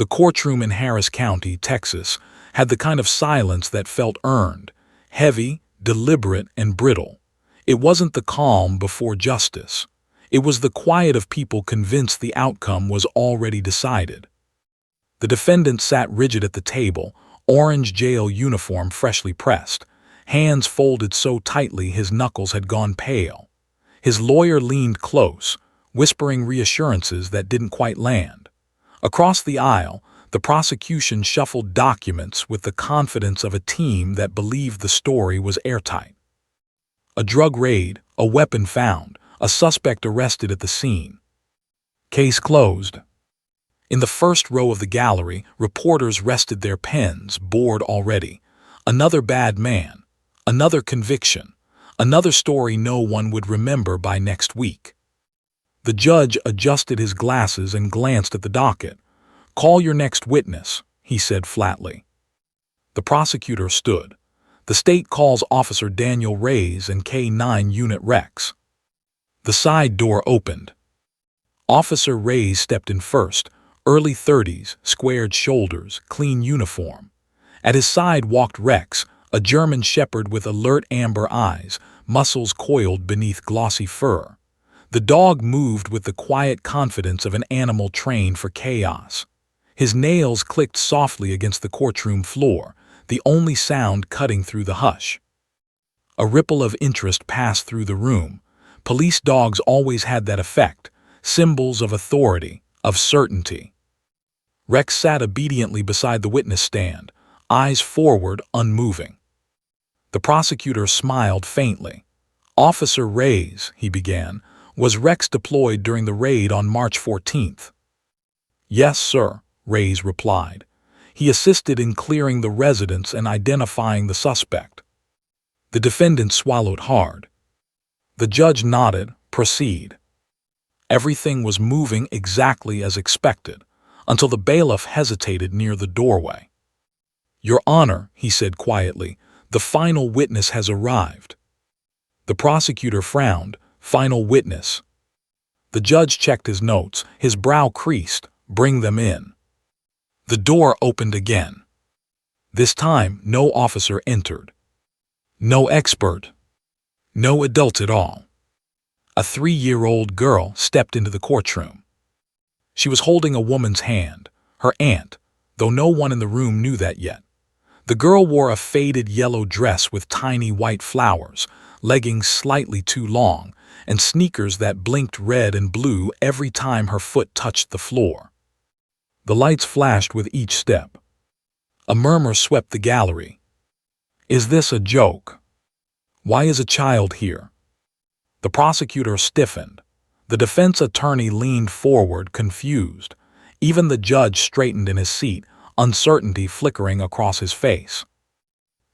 The courtroom in Harris County, Texas, had the kind of silence that felt earned, heavy, deliberate, and brittle. It wasn't the calm before justice. It was the quiet of people convinced the outcome was already decided. The defendant sat rigid at the table, orange jail uniform freshly pressed, hands folded so tightly his knuckles had gone pale. His lawyer leaned close, whispering reassurances that didn't quite land. Across the aisle, the prosecution shuffled documents with the confidence of a team that believed the story was airtight. A drug raid, a weapon found, a suspect arrested at the scene. Case closed. In the first row of the gallery, reporters rested their pens, bored already. Another bad man, another conviction, another story no one would remember by next week. The judge adjusted his glasses and glanced at the docket. "Call your next witness," he said flatly. The prosecutor stood. "The state calls Officer Daniel Reyes and K-9 Unit Rex." The side door opened. Officer Reyes stepped in first, early 30s, squared shoulders, clean uniform. At his side walked Rex, a German shepherd with alert amber eyes, muscles coiled beneath glossy fur. The dog moved with the quiet confidence of an animal trained for chaos. His nails clicked softly against the courtroom floor, the only sound cutting through the hush. A ripple of interest passed through the room. Police dogs always had that effect, symbols of authority, of certainty. Rex sat obediently beside the witness stand, eyes forward, unmoving. The prosecutor smiled faintly. "Officer Reyes," he began, "was Rex deployed during the raid on March 14th?" "Yes, sir," Reyes replied. "He assisted in clearing the residence and identifying the suspect." The defendant swallowed hard. The judge nodded. "Proceed." Everything was moving exactly as expected, until the bailiff hesitated near the doorway. "Your Honor," he said quietly, "the final witness has arrived." The prosecutor frowned. "Final witness." The judge checked his notes, his brow creased. "Bring them in." The door opened again. This time, no officer entered. No expert. No adult at all. A 3-year-old girl stepped into the courtroom. She was holding a woman's hand, her aunt, though no one in the room knew that yet. The girl wore a faded yellow dress with tiny white flowers, leggings slightly too long, and sneakers that blinked red and blue every time her foot touched the floor. The lights flashed with each step. A murmur swept the gallery. "Is this a joke? Why is a child here?" The prosecutor stiffened. The defense attorney leaned forward, confused. Even the judge straightened in his seat, uncertainty flickering across his face.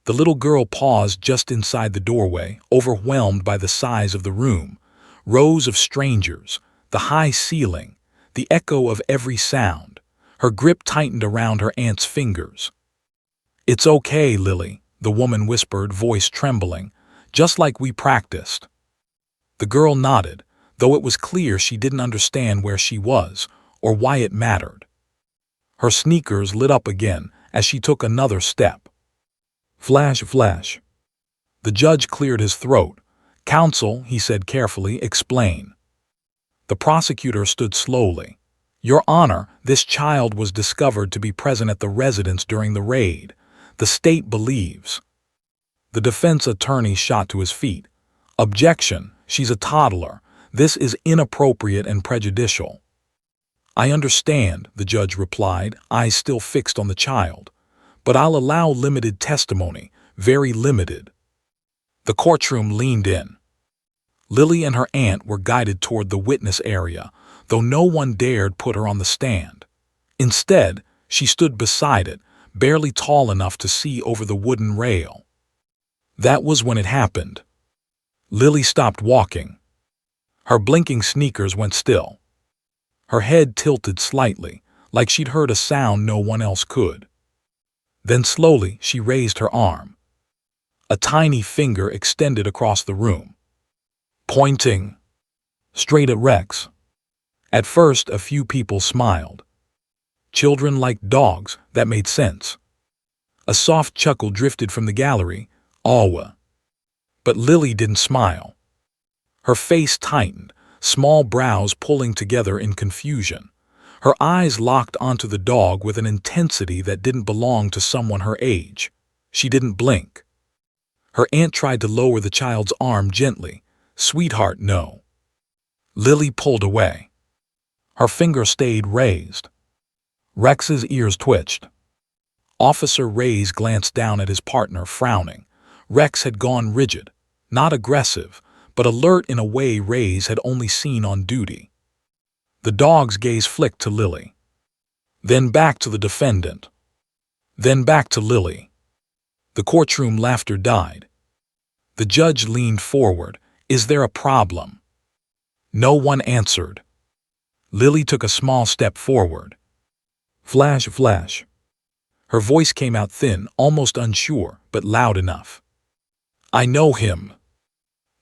The little girl paused just inside the doorway, overwhelmed by the size of the room. Rows of strangers, the high ceiling, the echo of every sound. Her grip tightened around her aunt's fingers. "It's okay, Lily," the woman whispered, voice trembling, "just like we practiced." The girl nodded, though it was clear she didn't understand where she was or why it mattered. Her sneakers lit up again as she took another step. Flash, flash. The judge cleared his throat. "Counsel," he said carefully, "explain." The prosecutor stood slowly. "Your Honor, this child was discovered to be present at the residence during the raid. The state believes." The defense attorney shot to his feet. "Objection, she's a toddler. This is inappropriate and prejudicial." "I understand," the judge replied, eyes still fixed on the child. "But I'll allow limited testimony, very limited." The courtroom leaned in. Lily and her aunt were guided toward the witness area, though no one dared put her on the stand. Instead, she stood beside it, barely tall enough to see over the wooden rail. That was when it happened. Lily stopped walking. Her blinking sneakers went still. Her head tilted slightly, like she'd heard a sound no one else could. Then slowly she raised her arm. A tiny finger extended across the room, pointing straight at Rex. At first, a few people smiled. Children like dogs, that made sense. A soft chuckle drifted from the gallery. Awa. But Lily didn't smile. Her face tightened, small brows pulling together in confusion. Her eyes locked onto the dog with an intensity that didn't belong to someone her age. She didn't blink. Her aunt tried to lower the child's arm gently. "Sweetheart, no." Lily pulled away. Her finger stayed raised. Rex's ears twitched. Officer Reyes glanced down at his partner, frowning. Rex had gone rigid, not aggressive, but alert in a way Reyes had only seen on duty. The dog's gaze flicked to Lily. Then back to the defendant. Then back to Lily. The courtroom laughter died. The judge leaned forward. "Is there a problem?" No one answered. Lily took a small step forward. Flash, flash. Her voice came out thin, almost unsure, but loud enough. "I know him."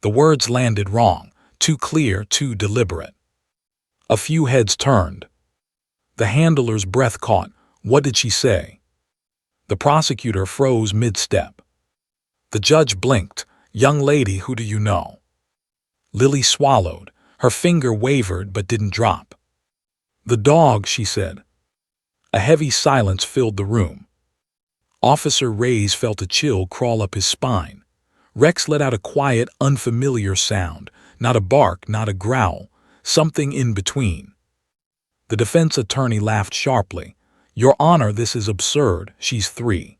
The words landed wrong, too clear, too deliberate. A few heads turned. The handler's breath caught. What did she say? The prosecutor froze mid-step. The judge blinked. "Young lady, who do you know?" Lily swallowed. Her finger wavered but didn't drop. "The dog," she said. A heavy silence filled the room. Officer Reyes felt a chill crawl up his spine. Rex let out a quiet, unfamiliar sound, not a bark, not a growl, something in between. The defense attorney laughed sharply. "Your Honor, this is absurd. She's 3.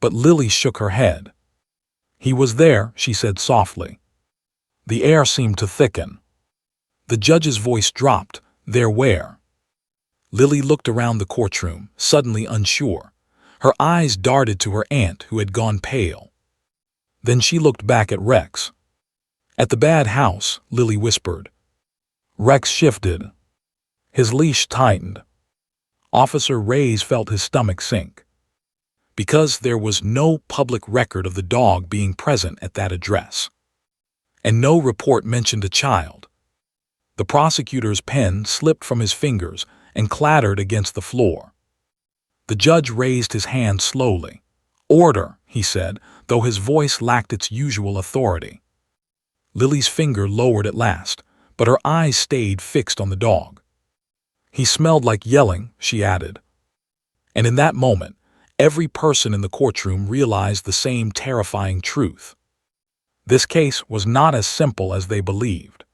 But Lily shook her head. "He was there," she said softly. The air seemed to thicken. The judge's voice dropped. "There where?" Lily looked around the courtroom, suddenly unsure. Her eyes darted to her aunt, who had gone pale. Then she looked back at Rex. "At the bad house," Lily whispered. Rex shifted. His leash tightened. Officer Reyes felt his stomach sink. Because there was no public record of the dog being present at that address. And no report mentioned a child. The prosecutor's pen slipped from his fingers and clattered against the floor. The judge raised his hand slowly. "Order," he said, though his voice lacked its usual authority. Lily's finger lowered at last, but her eyes stayed fixed on the dog. "He smelled like yelling," she added. And in that moment, every person in the courtroom realized the same terrifying truth. This case was not as simple as they believed.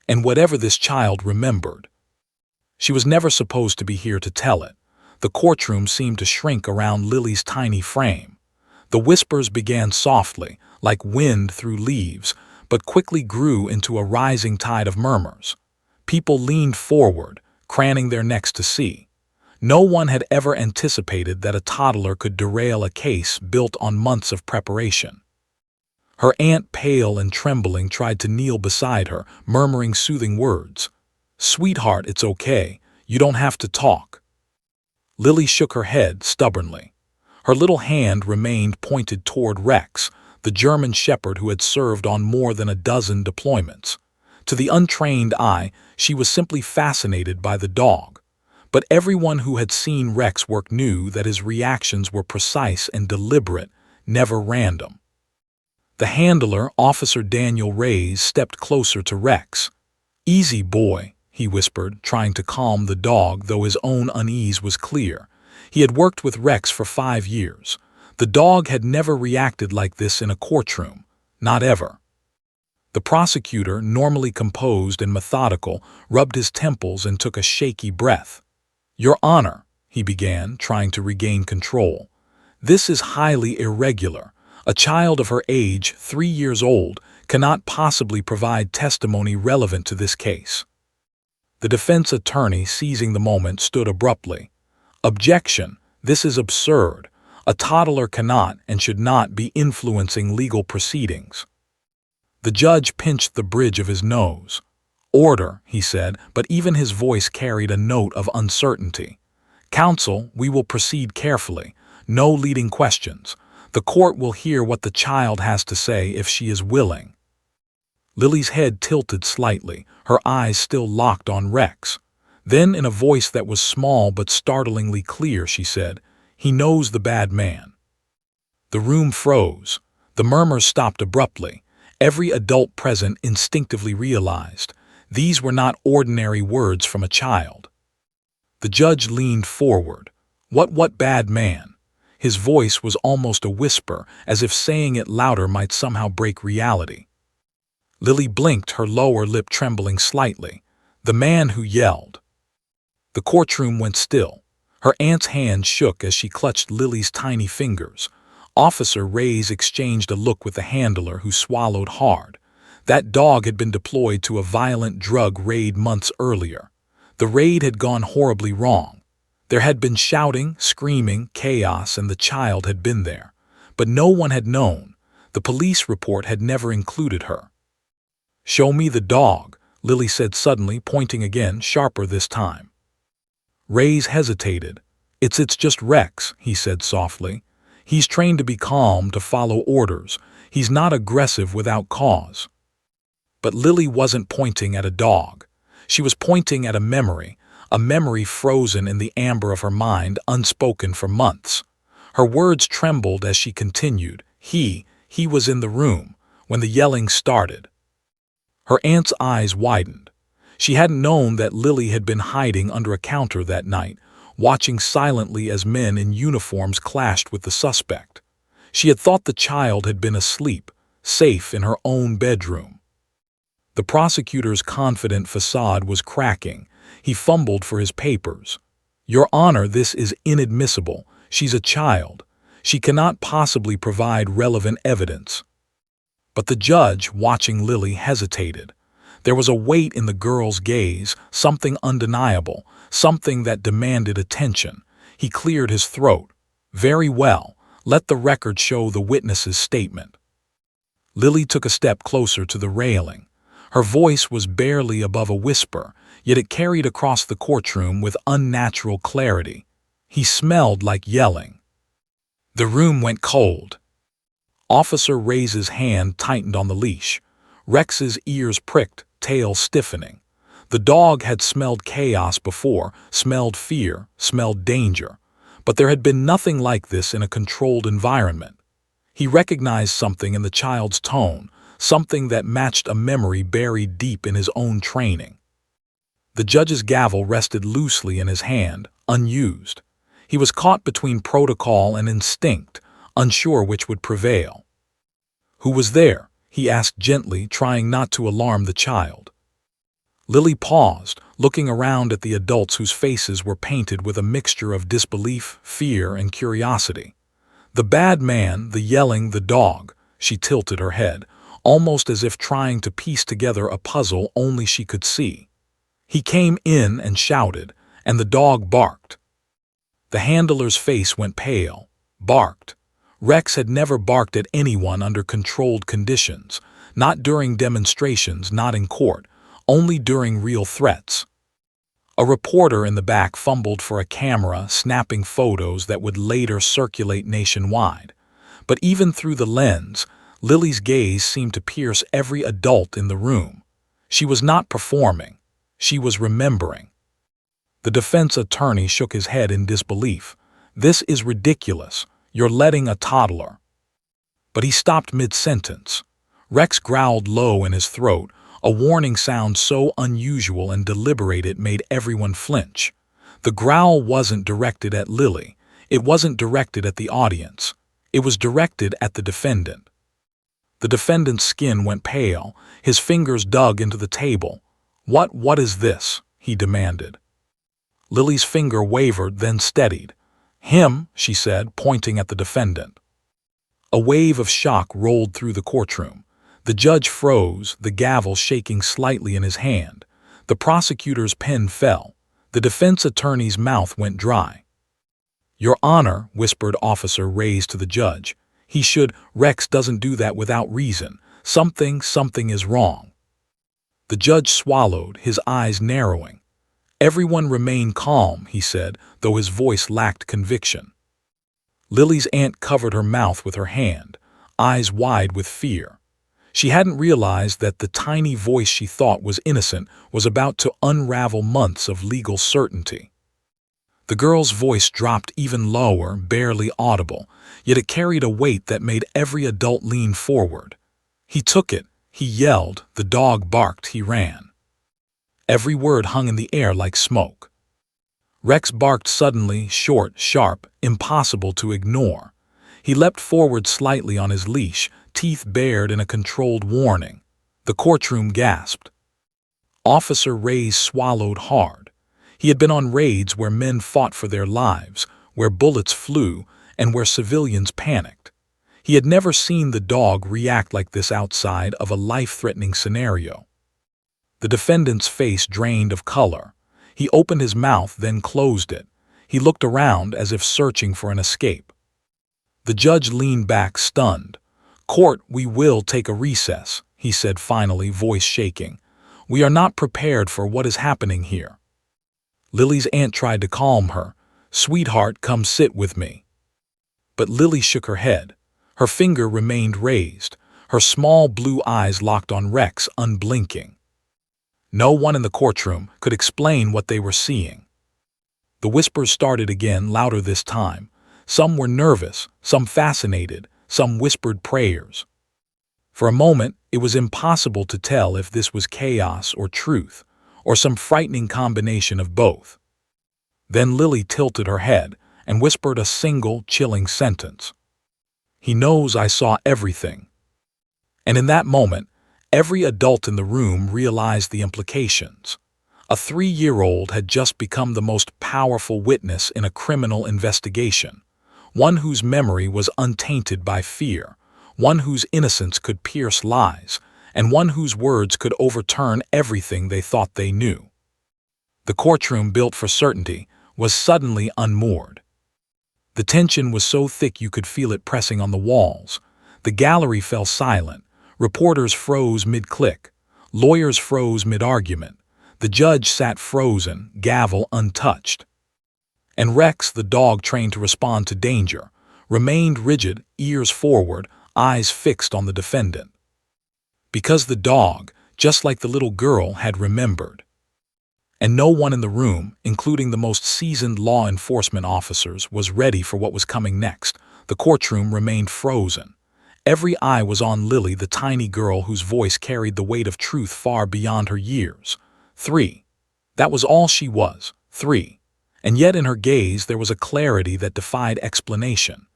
And whatever this child remembered, she was never supposed to be here to tell it. The courtroom seemed to shrink around Lily's tiny frame. The whispers began softly, like wind through leaves, but quickly grew into a rising tide of murmurs. People leaned forward, craning their necks to see. No one had ever anticipated that a toddler could derail a case built on months of preparation. Her aunt, pale and trembling, tried to kneel beside her, murmuring soothing words. "Sweetheart, it's okay. You don't have to talk." Lily shook her head stubbornly. Her little hand remained pointed toward Rex, the German shepherd who had served on more than a dozen deployments. To the untrained eye, she was simply fascinated by the dog. But everyone who had seen Rex work knew that his reactions were precise and deliberate, never random. The handler, Officer Daniel Reyes, stepped closer to Rex. "Easy, boy," he whispered, trying to calm the dog, though his own unease was clear. He had worked with Rex for 5 years. The dog had never reacted like this in a courtroom, not ever. The prosecutor, normally composed and methodical, rubbed his temples and took a shaky breath. "Your Honor," he began, trying to regain control, "this is highly irregular. A child of her age, 3 years old, cannot possibly provide testimony relevant to this case." The defense attorney, seizing the moment, stood abruptly. "Objection! This is absurd. A toddler cannot and should not be influencing legal proceedings." The judge pinched the bridge of his nose. "Order," he said, but even his voice carried a note of uncertainty. "Counsel, we will proceed carefully. No leading questions. The court will hear what the child has to say if she is willing." Lily's head tilted slightly, her eyes still locked on Rex. Then, in a voice that was small but startlingly clear, she said, "He knows the bad man." The room froze. The murmurs stopped abruptly. Every adult present instinctively realized these were not ordinary words from a child. The judge leaned forward. What bad man?" His voice was almost a whisper, as if saying it louder might somehow break reality. Lily blinked, her lower lip trembling slightly. "The man who yelled." The courtroom went still. Her aunt's hand shook as she clutched Lily's tiny fingers. Officer Reyes exchanged a look with the handler, who swallowed hard. That dog had been deployed to a violent drug raid months earlier. The raid had gone horribly wrong. There had been shouting, screaming, chaos, and the child had been there. But no one had known. The police report had never included her. "Show me the dog," Lily said suddenly, pointing again, sharper this time. Reyes hesitated. It's just Rex," he said softly. "He's trained to be calm, to follow orders. He's not aggressive without cause." But Lily wasn't pointing at a dog. She was pointing at a memory frozen in the amber of her mind, unspoken for months. Her words trembled as she continued. He was in the room when the yelling started." Her aunt's eyes widened. She hadn't known that Lily had been hiding under a counter that night, watching silently as men in uniforms clashed with the suspect. She had thought the child had been asleep, safe in her own bedroom. The prosecutor's confident facade was cracking. He fumbled for his papers. "Your Honor, this is inadmissible. She's a child. She cannot possibly provide relevant evidence." But the judge, watching Lily, hesitated. There was a weight in the girl's gaze, something undeniable, something that demanded attention. He cleared his throat. "Very well. Let the record show the witness's statement." Lily took a step closer to the railing. Her voice was barely above a whisper, yet it carried across the courtroom with unnatural clarity. "He smelled like yelling." The room went cold. Officer Reyes' hand tightened on the leash. Rex's ears pricked, tail stiffening. The dog had smelled chaos before, smelled fear, smelled danger. But there had been nothing like this in a controlled environment. He recognized something in the child's tone, something that matched a memory buried deep in his own training. The judge's gavel rested loosely in his hand, unused. He was caught between protocol and instinct, unsure which would prevail. "Who was there?" he asked gently, trying not to alarm the child. Lily paused, looking around at the adults whose faces were painted with a mixture of disbelief, fear, and curiosity. "The bad man, the yelling, the dog." She tilted her head, almost as if trying to piece together a puzzle only she could see. "He came in and shouted, and the dog barked." The handler's face went pale. Barked. Rex had never barked at anyone under controlled conditions, not during demonstrations, not in court, only during real threats. A reporter in the back fumbled for a camera, snapping photos that would later circulate nationwide. But even through the lens, Lily's gaze seemed to pierce every adult in the room. She was not performing. She was remembering. The defense attorney shook his head in disbelief. "This is ridiculous. You're letting a toddler." But he stopped mid-sentence. Rex growled low in his throat, a warning sound so unusual and deliberate it made everyone flinch. The growl wasn't directed at Lily. It wasn't directed at the audience. It was directed at the defendant. The defendant's skin went pale. His fingers dug into the table. What is this?" he demanded. Lily's finger wavered, then steadied. "Him," she said, pointing at the defendant. A wave of shock rolled through the courtroom. The judge froze, the gavel shaking slightly in his hand. The prosecutor's pen fell. The defense attorney's mouth went dry. "Your Honor," whispered Officer Reyes to the judge, Rex doesn't do that without reason. Something is wrong." The judge swallowed, his eyes narrowing. "Everyone remain calm," he said, though his voice lacked conviction. Lily's aunt covered her mouth with her hand, eyes wide with fear. She hadn't realized that the tiny voice she thought was innocent was about to unravel months of legal certainty. The girl's voice dropped even lower, barely audible, yet it carried a weight that made every adult lean forward. He took it, he yelled, the dog barked, he ran. Every word hung in the air like smoke. Rex barked suddenly, short, sharp, impossible to ignore. He leapt forward slightly on his leash, teeth bared in a controlled warning. The courtroom gasped. Officer Reyes swallowed hard. He had been on raids where men fought for their lives, where bullets flew, and where civilians panicked. He had never seen the dog react like this outside of a life-threatening scenario. The defendant's face drained of color. He opened his mouth, then closed it. He looked around as if searching for an escape. The judge leaned back, stunned. "Court, we will take a recess," he said finally, voice shaking. "We are not prepared for what is happening here." Lily's aunt tried to calm her. "Sweetheart, come sit with me." But Lily shook her head. Her finger remained raised, her small blue eyes locked on Rex, unblinking. No one in the courtroom could explain what they were seeing. The whispers started again, louder this time. Some were nervous, some fascinated, some whispered prayers. For a moment, it was impossible to tell if this was chaos or truth, or some frightening combination of both. Then Lily tilted her head and whispered a single, chilling sentence. "He knows I saw everything." And in that moment, every adult in the room realized the implications. A 3-year-old had just become the most powerful witness in a criminal investigation, one whose memory was untainted by fear, one whose innocence could pierce lies, and one whose words could overturn everything they thought they knew. The courtroom, built for certainty, was suddenly unmoored. The tension was so thick you could feel it pressing on the walls. The gallery fell silent. Reporters froze mid-click. Lawyers froze mid-argument. The judge sat frozen, gavel untouched. And Rex, the dog trained to respond to danger, remained rigid, ears forward, eyes fixed on the defendant. Because the dog, just like the little girl, had remembered. And no one in the room, including the most seasoned law enforcement officers, was ready for what was coming next. The courtroom remained frozen. Every eye was on Lily, the tiny girl whose voice carried the weight of truth far beyond her years. 3. That was all she was, 3. And yet in her gaze there was a clarity that defied explanation.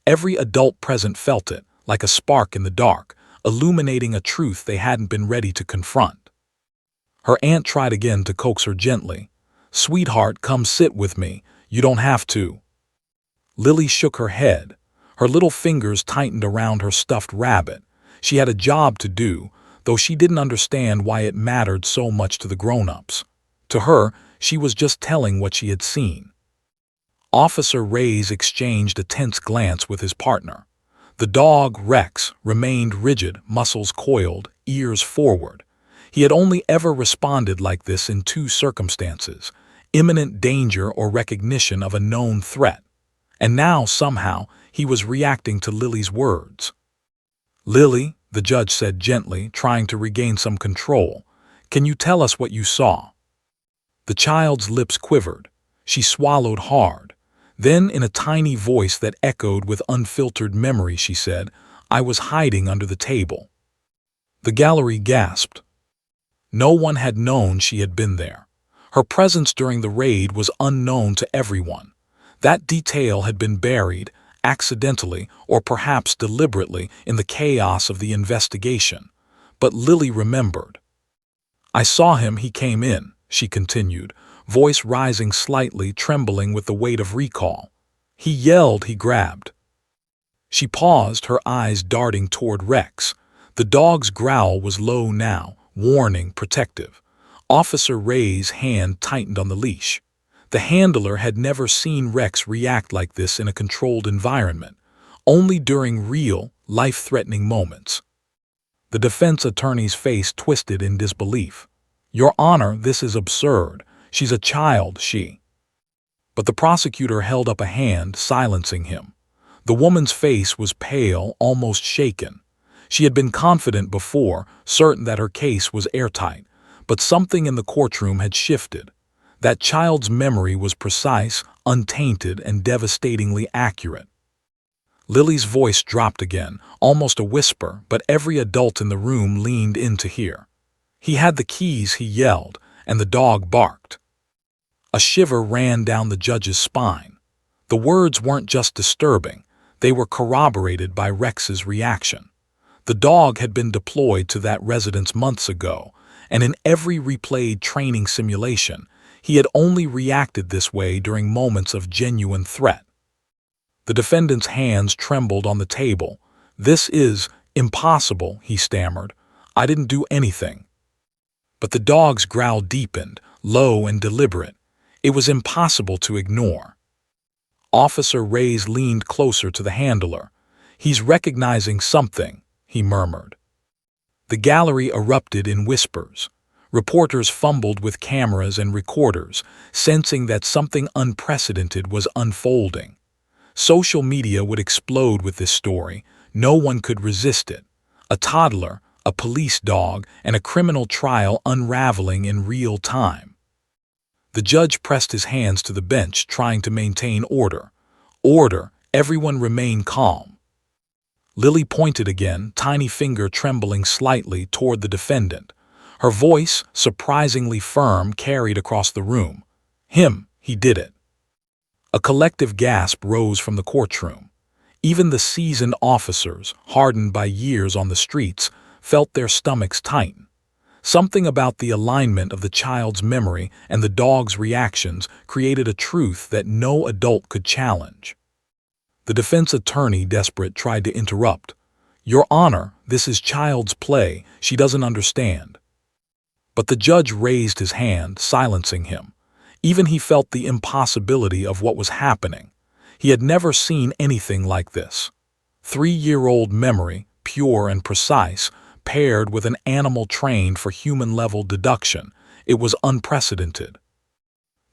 Every adult present felt it, like a spark in the dark, illuminating a truth they hadn't been ready to confront. Her aunt tried again to coax her gently. "Sweetheart, come sit with me. You don't have to." Lily shook her head. Her little fingers tightened around her stuffed rabbit. She had a job to do, though she didn't understand why it mattered so much to the grown-ups. To her, she was just telling what she had seen. Officer Reyes exchanged a tense glance with his partner. The dog, Rex, remained rigid, muscles coiled, ears forward. He had only ever responded like this in 2 circumstances: imminent danger or recognition of a known threat. And now, somehow, he was reacting to Lily's words. "Lily," the judge said gently, trying to regain some control, "can you tell us what you saw?" The child's lips quivered. She swallowed hard. Then, in a tiny voice that echoed with unfiltered memory, she said, "I was hiding under the table." The gallery gasped. No one had known she had been there. Her presence during the raid was unknown to everyone. That detail had been buried, accidentally or perhaps deliberately, in the chaos of the investigation. But Lily remembered. "I saw him, he came in," she continued, voice rising slightly, trembling with the weight of recall. "He yelled, he grabbed." She paused, her eyes darting toward Rex. The dog's growl was low now, warning, protective. Officer Reyes' hand tightened on the leash. The handler had never seen Rex react like this in a controlled environment, only during real, life-threatening moments. The defense attorney's face twisted in disbelief. "Your Honor, this is absurd. She's a child, she." But the prosecutor held up a hand, silencing him. The woman's face was pale, almost shaken. She had been confident before, certain that her case was airtight, but something in the courtroom had shifted. That child's memory was precise, untainted, and devastatingly accurate. Lily's voice dropped again, almost a whisper, but every adult in the room leaned in to hear. "He had the keys," he yelled, and the dog barked. A shiver ran down the judge's spine. The words weren't just disturbing, they were corroborated by Rex's reaction. The dog had been deployed to that residence months ago, and in every replayed training simulation, he had only reacted this way during moments of genuine threat. The defendant's hands trembled on the table. "This is impossible," he stammered. "I didn't do anything." But the dog's growl deepened, low and deliberate. It was impossible to ignore. Officer Reyes leaned closer to the handler. "He's recognizing something," he murmured. The gallery erupted in whispers. Reporters fumbled with cameras and recorders, sensing that something unprecedented was unfolding. Social media would explode with this story. No one could resist it. A toddler, a police dog, and a criminal trial unraveling in real time. The judge pressed his hands to the bench, trying to maintain order. "Order! Everyone remain calm." Lily pointed again, tiny finger trembling slightly toward the defendant. Her voice, surprisingly firm, carried across the room. He did it." A collective gasp rose from the courtroom. Even the seasoned officers, hardened by years on the streets, felt their stomachs tighten. Something about the alignment of the child's memory and the dog's reactions created a truth that no adult could challenge. The defense attorney, desperate, tried to interrupt. "Your Honor, this is child's play. She doesn't understand." But the judge raised his hand, silencing him. Even he felt the impossibility of what was happening. He had never seen anything like this. 3-year-old memory, pure and precise, paired with an animal trained for human-level deduction. It was unprecedented.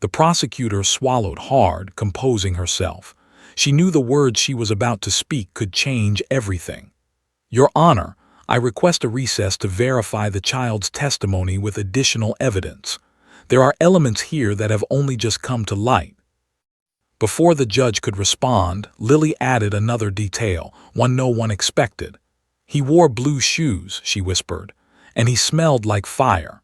The prosecutor swallowed hard, composing herself. She knew the words she was about to speak could change everything. "Your Honor, I request a recess to verify the child's testimony with additional evidence. There are elements here that have only just come to light." Before the judge could respond, Lily added another detail, one no one expected. "He wore blue shoes," she whispered, "and he smelled like fire."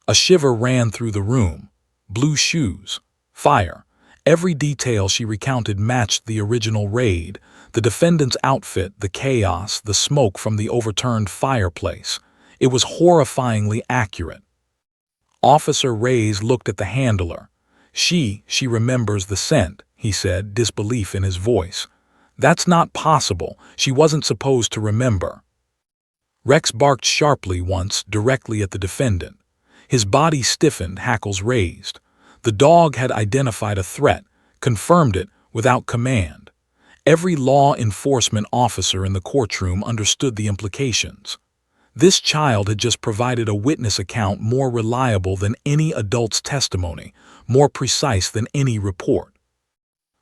A shiver ran through the room. Blue shoes, fire. Every detail she recounted matched the original raid: the defendant's outfit, the chaos, the smoke from the overturned fireplace. It was horrifyingly accurate. Officer Reyes looked at the handler. She remembers the scent," he said, disbelief in his voice. "That's not possible. She wasn't supposed to remember." Rex barked sharply once, directly at the defendant. His body stiffened, hackles raised. The dog had identified a threat, confirmed it without command. Every law enforcement officer in the courtroom understood the implications. This child had just provided a witness account more reliable than any adult's testimony, more precise than any report.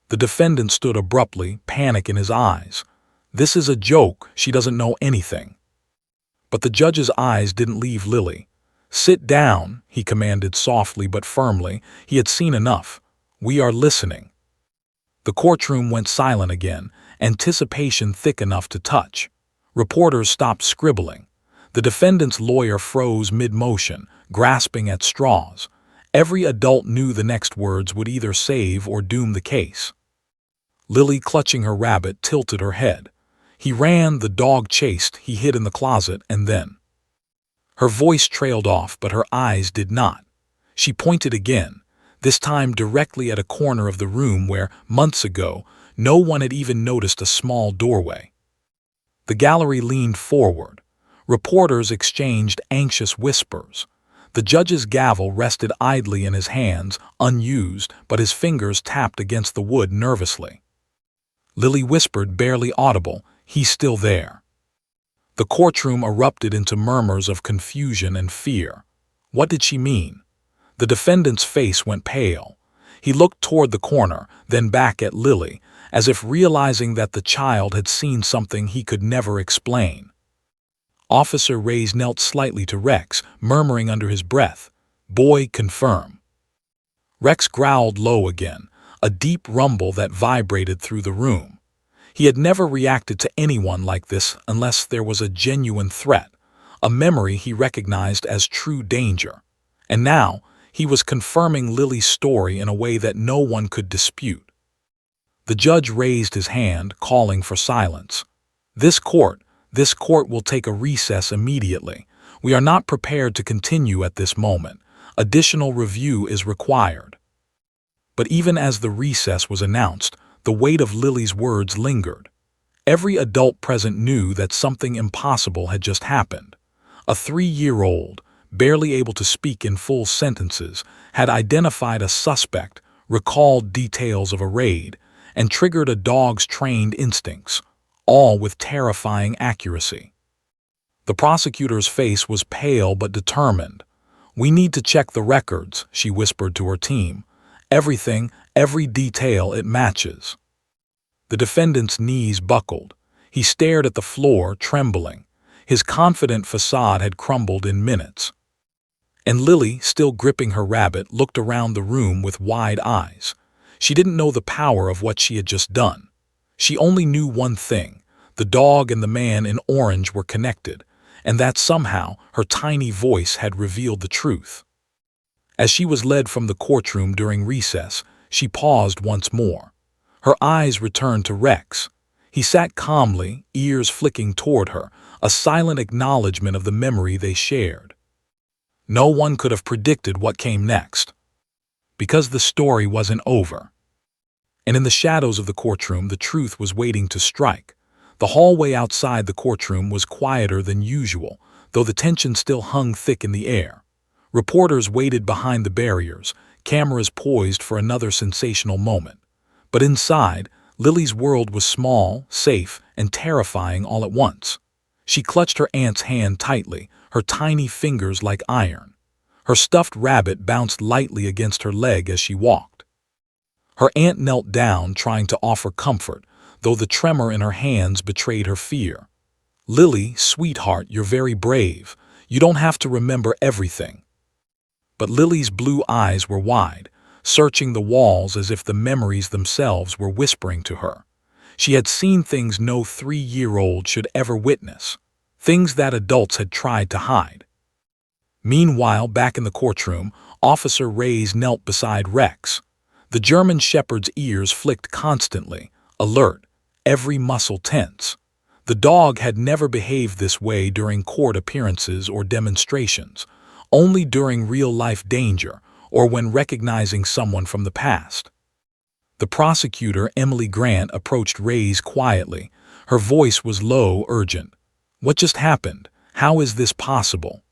The defendant stood abruptly, panic in his eyes. "This is a joke. She doesn't know anything." But the judge's eyes didn't leave Lily. "Sit down," he commanded softly but firmly. He had seen enough. "We are listening." The courtroom went silent again, anticipation thick enough to touch. Reporters stopped scribbling. The defendant's lawyer froze mid-motion, grasping at straws. Every adult knew the next words would either save or doom the case. Lily, clutching her rabbit, tilted her head. "He ran, the dog chased, he hid in the closet, and then—" Her voice trailed off, but her eyes did not. She pointed again, this time directly at a corner of the room where, months ago, no one had even noticed a small doorway. The gallery leaned forward. Reporters exchanged anxious whispers. The judge's gavel rested idly in his hands, unused, but his fingers tapped against the wood nervously. Lily whispered, barely audible, "He's still there." The courtroom erupted into murmurs of confusion and fear. What did she mean? The defendant's face went pale. He looked toward the corner, then back at Lily, as if realizing that the child had seen something he could never explain. Officer Reyes knelt slightly to Rex, murmuring under his breath, "Boy, confirm." Rex growled low again, a deep rumble that vibrated through the room. He had never reacted to anyone like this unless there was a genuine threat, a memory he recognized as true danger. And now, he was confirming Lily's story in a way that no one could dispute. The judge raised his hand, calling for silence. This court will take a recess immediately. We are not prepared to continue at this moment. Additional review is required. But even as the recess was announced, the weight of Lily's words lingered. Every adult present knew that something impossible had just happened. A 3-year-old, barely able to speak in full sentences, had identified a suspect, recalled details of a raid, and triggered a dog's trained instincts, all with terrifying accuracy. The prosecutor's face was pale but determined. "We need to check the records," she whispered to her team. "Everything, every detail, it matches." The defendant's knees buckled. He stared at the floor, trembling. His confident facade had crumbled in minutes. And Lily, still gripping her rabbit, looked around the room with wide eyes. She didn't know the power of what she had just done. She only knew one thing: the dog and the man in orange were connected, and that somehow her tiny voice had revealed the truth. As she was led from the courtroom during recess, she paused once more. Her eyes returned to Rex. He sat calmly, ears flicking toward her, a silent acknowledgement of the memory they shared. No one could have predicted what came next. Because the story wasn't over. And in the shadows of the courtroom, the truth was waiting to strike. The hallway outside the courtroom was quieter than usual, though the tension still hung thick in the air. Reporters waited behind the barriers, cameras poised for another sensational moment. But inside, Lily's world was small, safe, and terrifying all at once. She clutched her aunt's hand tightly, her tiny fingers like iron. Her stuffed rabbit bounced lightly against her leg as she walked. Her aunt knelt down, trying to offer comfort, though the tremor in her hands betrayed her fear. "Lily, sweetheart, you're very brave. You don't have to remember everything." But Lily's blue eyes were wide, searching the walls as if the memories themselves were whispering to her. She had seen things no 3-year-old should ever witness, things that adults had tried to hide. Meanwhile, back in the courtroom, Officer Reyes knelt beside Rex. The German Shepherd's ears flicked constantly, alert, every muscle tense. The dog had never behaved this way during court appearances or demonstrations, only during real-life danger or when recognizing someone from the past. The prosecutor, Emily Grant, approached Reyes quietly. Her voice was low, urgent. "What just happened? How is this possible?"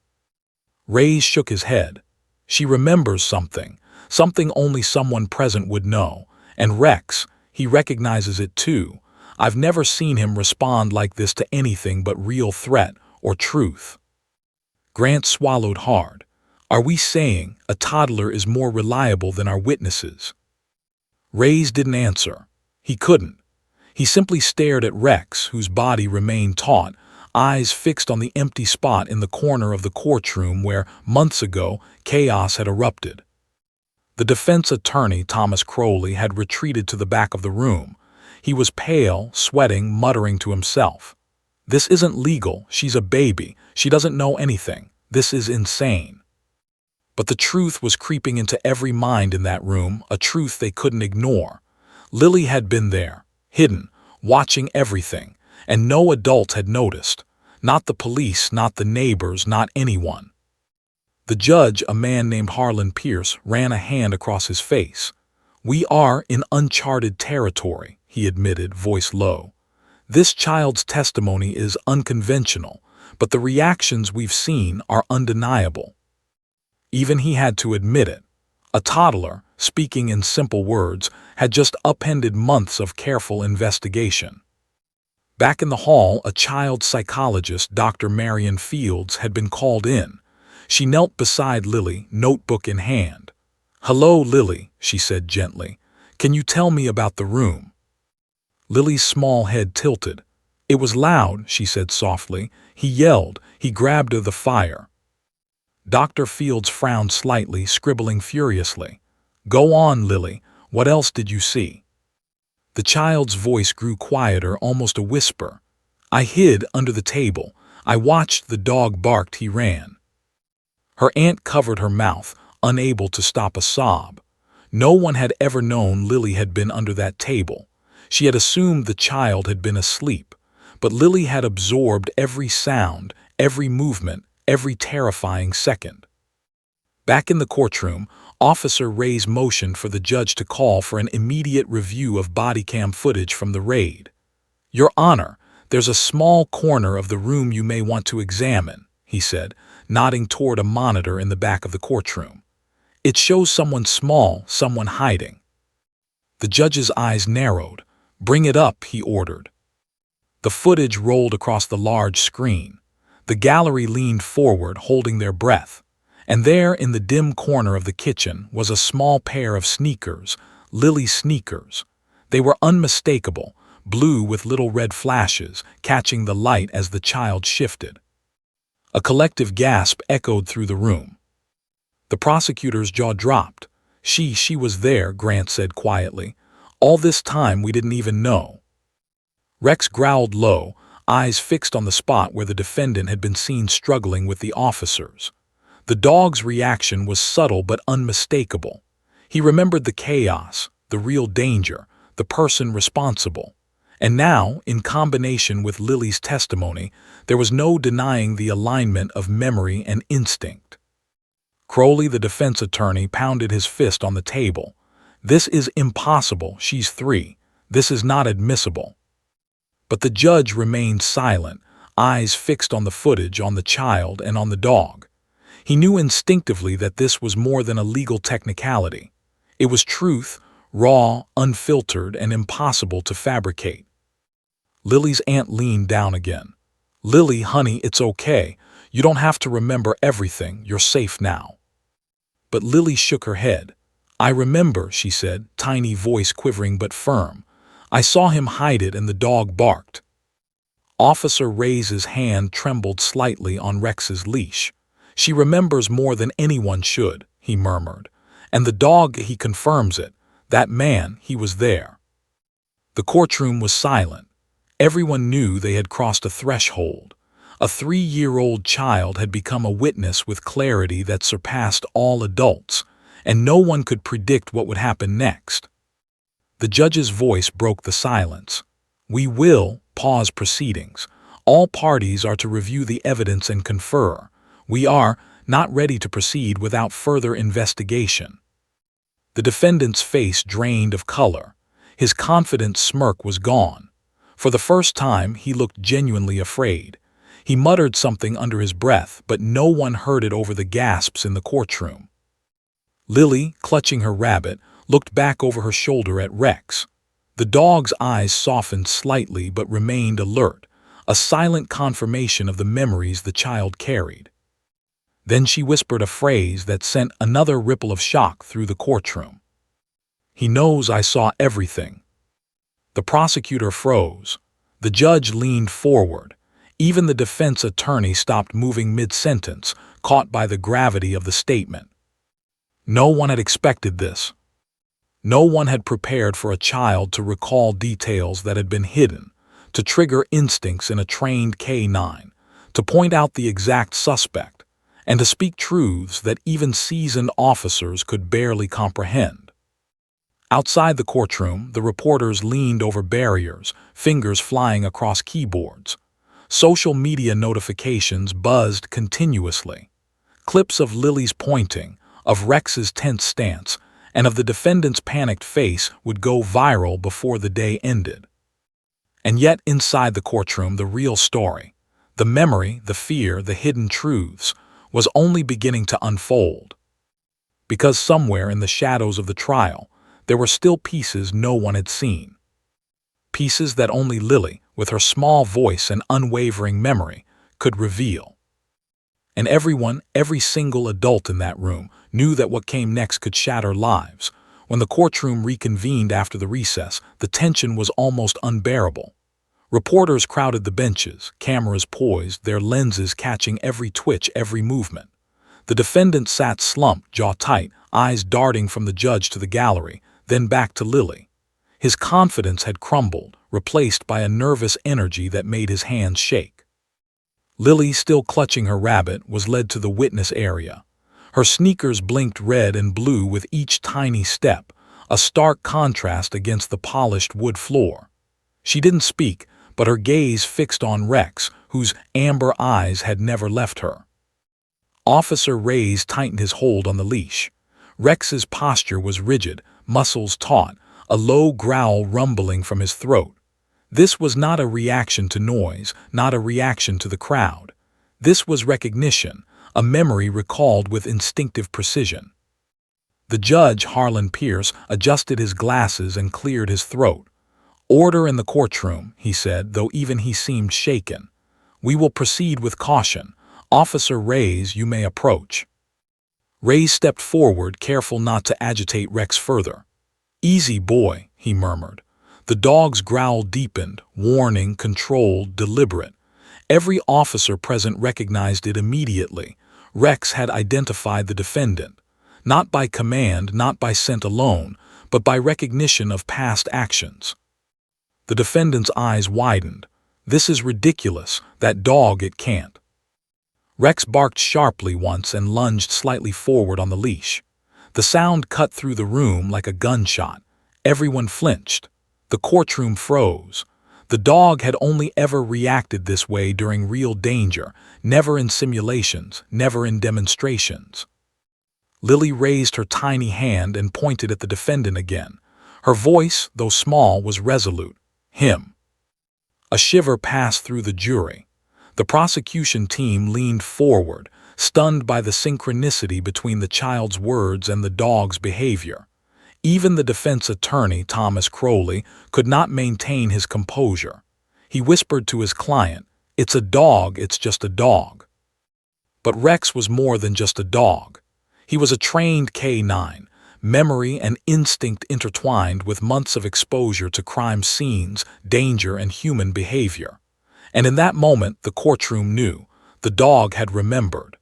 Reyes shook his head. "She remembers something, something only someone present would know. And Rex, he recognizes it too. I've never seen him respond like this to anything but real threat or truth." Grant swallowed hard. "Are we saying a toddler is more reliable than our witnesses?" Reyes didn't answer. He couldn't. He simply stared at Rex, whose body remained taut, eyes fixed on the empty spot in the corner of the courtroom where, months ago, chaos had erupted. The defense attorney, Thomas Crowley, had retreated to the back of the room. He was pale, sweating, muttering to himself. "This isn't legal. She's a baby. She doesn't know anything. This is insane." But the truth was creeping into every mind in that room, a truth they couldn't ignore. Lily had been there, hidden, watching everything, and no adult had noticed. Not the police, not the neighbors, not anyone. The judge, a man named Harlan Pierce, ran a hand across his face. "We are in uncharted territory," he admitted, voice low. "This child's testimony is unconventional, but the reactions we've seen are undeniable." Even he had to admit it. A toddler, speaking in simple words, had just upended months of careful investigation. Back in the hall, a child psychologist, Dr. Marion Fields, had been called in. She knelt beside Lily, notebook in hand. "Hello, Lily," she said gently. "Can you tell me about the room?" Lily's small head tilted. "It was loud," she said softly. "He yelled. He grabbed the fire." Dr. Fields frowned slightly, scribbling furiously. "Go on, Lily. What else did you see?" The child's voice grew quieter, almost a whisper. "I hid under the table. I watched the dog barked. He ran." Her aunt covered her mouth, unable to stop a sob. No one had ever known Lily had been under that table. She had assumed the child had been asleep, but Lily had absorbed every sound, every movement, every terrifying second. Back in the courtroom, Officer Ray's motioned for the judge to call for an immediate review of body cam footage from the raid. "Your Honor, there's a small corner of the room you may want to examine," he said, nodding toward a monitor in the back of the courtroom. "It shows someone small, someone hiding." The judge's eyes narrowed. "Bring it up," he ordered. The footage rolled across the large screen. The gallery leaned forward, holding their breath. And there, in the dim corner of the kitchen, was a small pair of sneakers, Lily's sneakers. They were unmistakable, blue with little red flashes, catching the light as the child shifted. A collective gasp echoed through the room. The prosecutor's jaw dropped. She was there," Grant said quietly. "All this time we didn't even know." Rex growled low, eyes fixed on the spot where the defendant had been seen struggling with the officers. The dog's reaction was subtle but unmistakable. He remembered the chaos, the real danger, the person responsible. And now, in combination with Lily's testimony, there was no denying the alignment of memory and instinct. Crowley, the defense attorney, pounded his fist on the table. "This is impossible. She's 3. This is not admissible." But the judge remained silent, eyes fixed on the footage, on the child, and on the dog. He knew instinctively that this was more than a legal technicality. It was truth, raw, unfiltered, and impossible to fabricate. Lily's aunt leaned down again. "Lily, honey, it's okay. You don't have to remember everything. You're safe now." But Lily shook her head. "I remember," she said, tiny voice quivering but firm. "I saw him hide it and the dog barked." Officer Ray's hand trembled slightly on Rex's leash. "She remembers more than anyone should," he murmured. "And the dog, he confirms it. That man, he was there." The courtroom was silent. Everyone knew they had crossed a threshold. A 3-year-old child had become a witness with clarity that surpassed all adults, and no one could predict what would happen next. The judge's voice broke the silence. "We will pause proceedings. All parties are to review the evidence and confer. We are not ready to proceed without further investigation." The defendant's face drained of color. His confident smirk was gone. For the first time, he looked genuinely afraid. He muttered something under his breath, but no one heard it over the gasps in the courtroom. Lily, clutching her rabbit, looked back over her shoulder at Rex. The dog's eyes softened slightly but remained alert, a silent confirmation of the memories the child carried. Then she whispered a phrase that sent another ripple of shock through the courtroom. "He knows I saw everything." The prosecutor froze. The judge leaned forward. Even the defense attorney stopped moving mid-sentence, caught by the gravity of the statement. No one had expected this. No one had prepared for a child to recall details that had been hidden, to trigger instincts in a trained K-9, to point out the exact suspect, and to speak truths that even seasoned officers could barely comprehend. Outside the courtroom, the reporters leaned over barriers, fingers flying across keyboards. Social media notifications buzzed continuously. Clips of Lily's pointing, of Rex's tense stance, and of the defendant's panicked face would go viral before the day ended. And yet inside the courtroom, the real story, the memory, the fear, the hidden truths, was only beginning to unfold. Because somewhere in the shadows of the trial, there were still pieces no one had seen. Pieces that only Lily, with her small voice and unwavering memory, could reveal. And everyone, every single adult in that room, knew that what came next could shatter lives. When the courtroom reconvened after the recess, the tension was almost unbearable. Reporters crowded the benches, cameras poised, their lenses catching every twitch, every movement. The defendant sat slumped, jaw tight, eyes darting from the judge to the gallery, then back to Lily. His confidence had crumbled, replaced by a nervous energy that made his hands shake. Lily, still clutching her rabbit, was led to the witness area. Her sneakers blinked red and blue with each tiny step, a stark contrast against the polished wood floor. She didn't speak, but her gaze fixed on Rex, whose amber eyes had never left her. Officer Reyes tightened his hold on the leash. Rex's posture was rigid, muscles taut, a low growl rumbling from his throat. This was not a reaction to noise, not a reaction to the crowd. This was recognition, a memory recalled with instinctive precision. The judge, Harlan Pierce, adjusted his glasses and cleared his throat. "Order in the courtroom," he said, though even he seemed shaken. "We will proceed with caution. Officer Reyes, you may approach." Reyes stepped forward, careful not to agitate Rex further. "Easy, boy," he murmured. The dog's growl deepened, warning, controlled, deliberate. Every officer present recognized it immediately. Rex had identified the defendant, not by command, not by scent alone, but by recognition of past actions. The defendant's eyes widened. "This is ridiculous. That dog, it can't." Rex barked sharply once and lunged slightly forward on the leash. The sound cut through the room like a gunshot. Everyone flinched. The courtroom froze. The dog had only ever reacted this way during real danger, never in simulations, never in demonstrations. Lily raised her tiny hand and pointed at the defendant again. Her voice, though small, was resolute. "Him." A shiver passed through the jury. The prosecution team leaned forward, stunned by the synchronicity between the child's words and the dog's behavior. Even the defense attorney, Thomas Crowley, could not maintain his composure. He whispered to his client, "It's a dog, it's just a dog." But Rex was more than just a dog. He was a trained K9, memory and instinct intertwined with months of exposure to crime scenes, danger, and human behavior. And in that moment, the courtroom knew. The dog had remembered.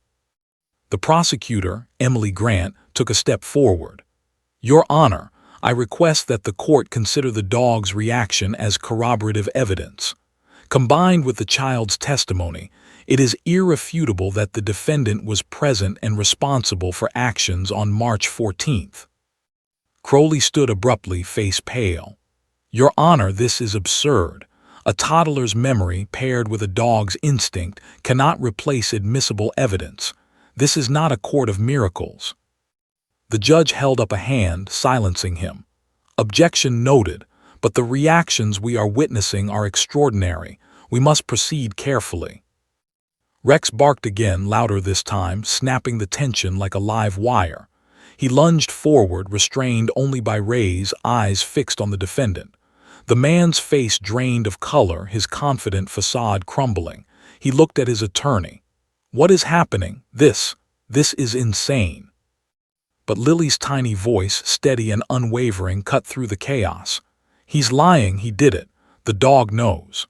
The prosecutor, Emily Grant, took a step forward. "Your Honor, I request that the court consider the dog's reaction as corroborative evidence. Combined with the child's testimony, it is irrefutable that the defendant was present and responsible for actions on March 14th. Crowley stood abruptly, face pale. "Your Honor, this is absurd. A toddler's memory paired with a dog's instinct cannot replace admissible evidence. This is not a court of miracles." The judge held up a hand, silencing him. "Objection noted, but the reactions we are witnessing are extraordinary. We must proceed carefully." Rex barked again, louder this time, snapping the tension like a live wire. He lunged forward, restrained only by Reyes, eyes fixed on the defendant. The man's face drained of color, his confident facade crumbling. He looked at his attorney. "What is happening? This is insane." But Lily's tiny voice, steady and unwavering, cut through the chaos. "He's lying, he did it. The dog knows."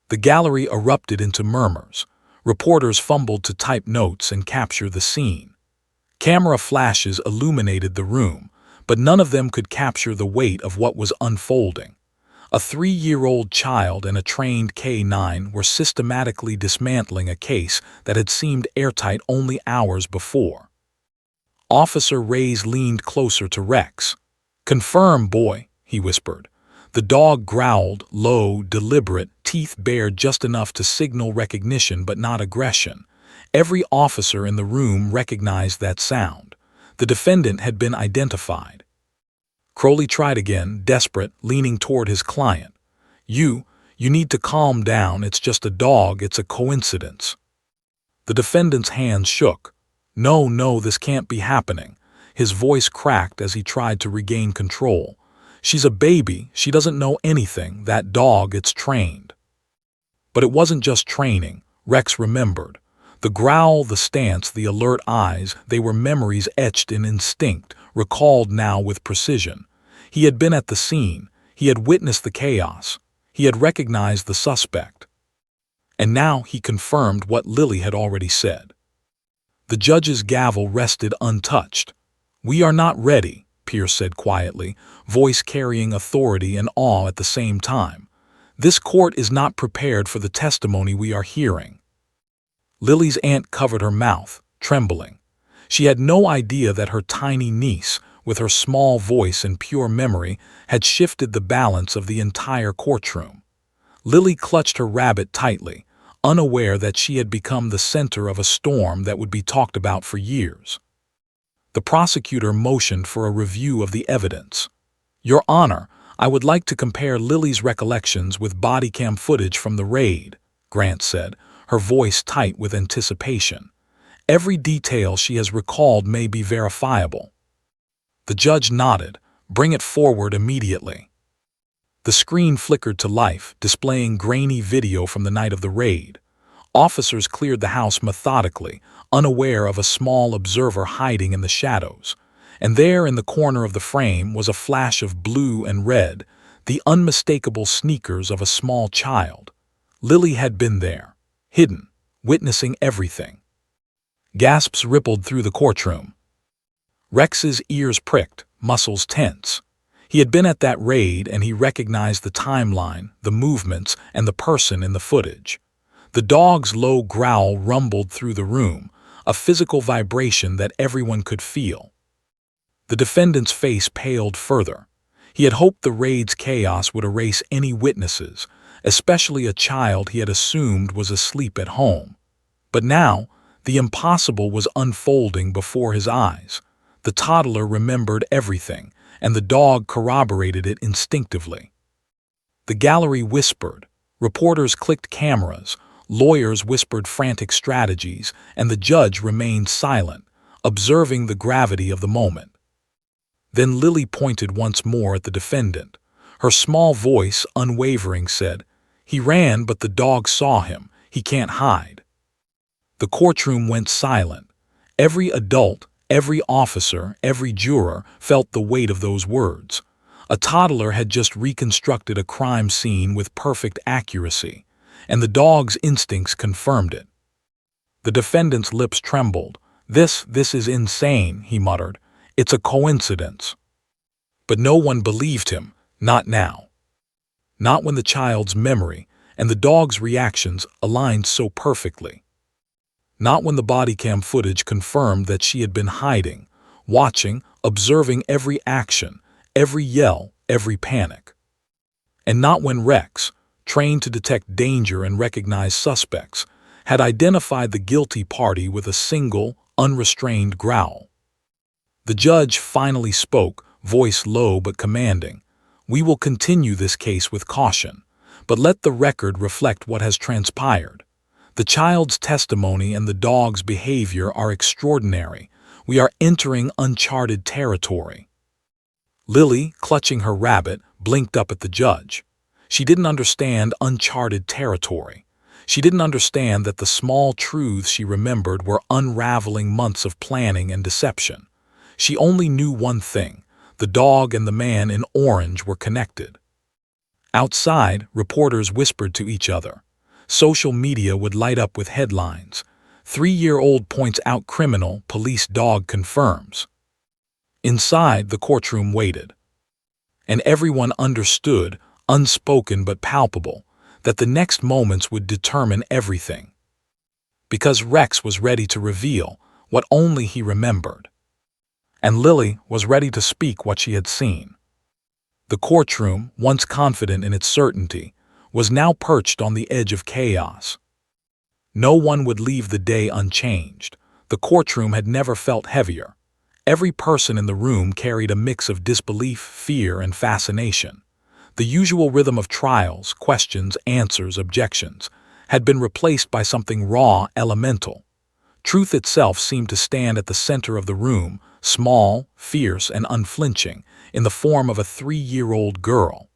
The gallery erupted into murmurs. Reporters fumbled to type notes and capture the scene. Camera flashes illuminated the room, but none of them could capture the weight of what was unfolding. A 3-year-old child and a trained K9 were systematically dismantling a case that had seemed airtight only hours before. Officer Reyes leaned closer to Rex. "Confirm, boy," he whispered. The dog growled, low, deliberate, teeth bared just enough to signal recognition but not aggression. Every officer in the room recognized that sound. The defendant had been identified. Crowley tried again, desperate, leaning toward his client. You need to calm down. It's just a dog. It's a coincidence." The defendant's hands shook. No, this can't be happening." His voice cracked as he tried to regain control. "She's a baby. She doesn't know anything. That dog, it's trained." But it wasn't just training. Rex remembered. The growl, the stance, the alert eyes, they were memories etched in instinct, recalled now with precision. He had been at the scene. He had witnessed the chaos. He had recognized the suspect. And now he confirmed what Lily had already said. The judge's gavel rested untouched. "We are not ready," Pierce said quietly, voice carrying authority and awe at the same time. "This court is not prepared for the testimony we are hearing." Lily's aunt covered her mouth, trembling. She had no idea that her tiny niece, with her small voice and pure memory, had shifted the balance of the entire courtroom. Lily clutched her rabbit tightly, unaware that she had become the center of a storm that would be talked about for years. The prosecutor motioned for a review of the evidence. "Your Honor, I would like to compare Lily's recollections with body cam footage from the raid," Grant said, her voice tight with anticipation. "Every detail she has recalled may be verifiable." The judge nodded. "Bring it forward immediately." The screen flickered to life, displaying grainy video from the night of the raid. Officers cleared the house methodically, unaware of a small observer hiding in the shadows. And there in the corner of the frame was a flash of blue and red, the unmistakable sneakers of a small child. Lily had been there, hidden, witnessing everything. Gasps rippled through the courtroom. Rex's ears pricked, muscles tense. He had been at that raid and he recognized the timeline, the movements, and the person in the footage. The dog's low growl rumbled through the room, a physical vibration that everyone could feel. The defendant's face paled further. He had hoped the raid's chaos would erase any witnesses, especially a child he had assumed was asleep at home. But now, the impossible was unfolding before his eyes. The toddler remembered everything, and the dog corroborated it instinctively. The gallery whispered, reporters clicked cameras, lawyers whispered frantic strategies, and the judge remained silent, observing the gravity of the moment. Then Lily pointed once more at the defendant. Her small voice, unwavering, said, "He ran, but the dog saw him. He can't hide." The courtroom went silent. Every adult, every officer, every juror felt the weight of those words. A toddler had just reconstructed a crime scene with perfect accuracy, and the dog's instincts confirmed it. The defendant's lips trembled. This is insane," he muttered. "It's a coincidence." But no one believed him, not now. Not when the child's memory and the dog's reactions aligned so perfectly. Not when the body cam footage confirmed that she had been hiding, watching, observing every action, every yell, every panic. And not when Rex, trained to detect danger and recognize suspects, had identified the guilty party with a single, unrestrained growl. The judge finally spoke, voice low but commanding. "We will continue this case with caution, but let the record reflect what has transpired. The child's testimony and the dog's behavior are extraordinary. We are entering uncharted territory." Lily, clutching her rabbit, blinked up at the judge. She didn't understand uncharted territory. She didn't understand that the small truths she remembered were unraveling months of planning and deception. She only knew one thing: the dog and the man in orange were connected. Outside, reporters whispered to each other. Social media would light up with headlines. 3-year-old points out criminal, police dog confirms. Inside, the courtroom waited. And everyone understood, unspoken but palpable, that the next moments would determine everything. Because Rex was ready to reveal what only he remembered. And Lily was ready to speak what she had seen. The courtroom, once confident in its certainty, was now perched on the edge of chaos. No one would leave the day unchanged. The courtroom had never felt heavier. Every person in the room carried a mix of disbelief, fear, and fascination. The usual rhythm of trials, questions, answers, objections, had been replaced by something raw, elemental. Truth itself seemed to stand at the center of the room, small, fierce, and unflinching, in the form of a 3-year-old girl.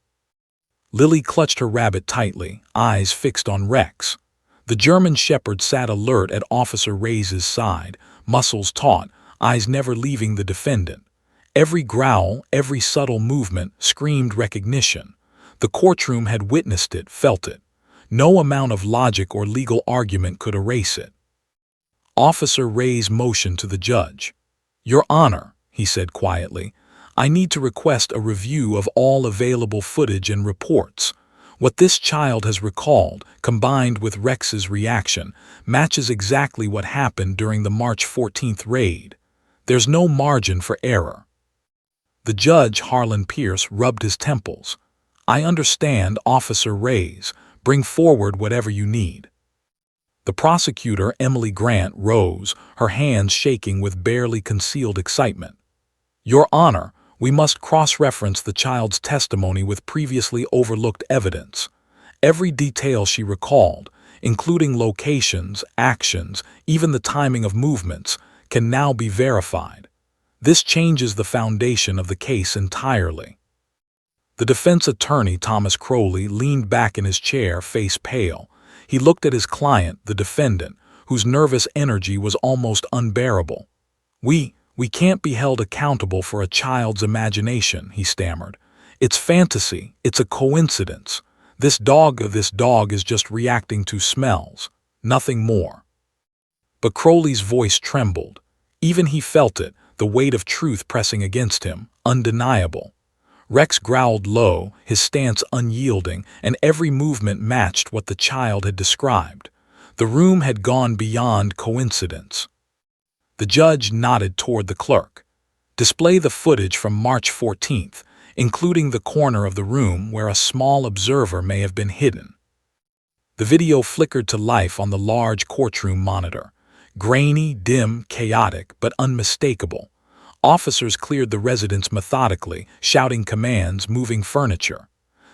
Lily clutched her rabbit tightly, eyes fixed on Rex. The German shepherd sat alert at Officer Reyes' side, muscles taut, eyes never leaving the defendant. Every growl, every subtle movement screamed recognition. The courtroom had witnessed it, felt it. No amount of logic or legal argument could erase it. Officer Ray's motion to the judge. "Your Honor," he said quietly, "I need to request a review of all available footage and reports. What this child has recalled, combined with Rex's reaction, matches exactly what happened during the March 14th raid. There's no margin for error." The judge, Harlan Pierce, rubbed his temples. "I understand, Officer Reyes. Bring forward whatever you need." The prosecutor, Emily Grant, rose, her hands shaking with barely concealed excitement. "Your Honor, we must cross-reference the child's testimony with previously overlooked evidence. Every detail she recalled, including locations, actions, even the timing of movements, can now be verified. This changes the foundation of the case entirely." The defense attorney, Thomas Crowley, leaned back in his chair, face pale. He looked at his client, the defendant, whose nervous energy was almost unbearable. We can't be held accountable for a child's imagination," he stammered. "It's fantasy, it's a coincidence. This dog is just reacting to smells, nothing more." But Crowley's voice trembled. Even he felt it, the weight of truth pressing against him, undeniable. Rex growled low, his stance unyielding, and every movement matched what the child had described. The room had gone beyond coincidence. The judge nodded toward the clerk. "Display the footage from March 14th, including the corner of the room where a small observer may have been hidden." The video flickered to life on the large courtroom monitor. Grainy, dim, chaotic, but unmistakable. Officers cleared the residence methodically, shouting commands, moving furniture.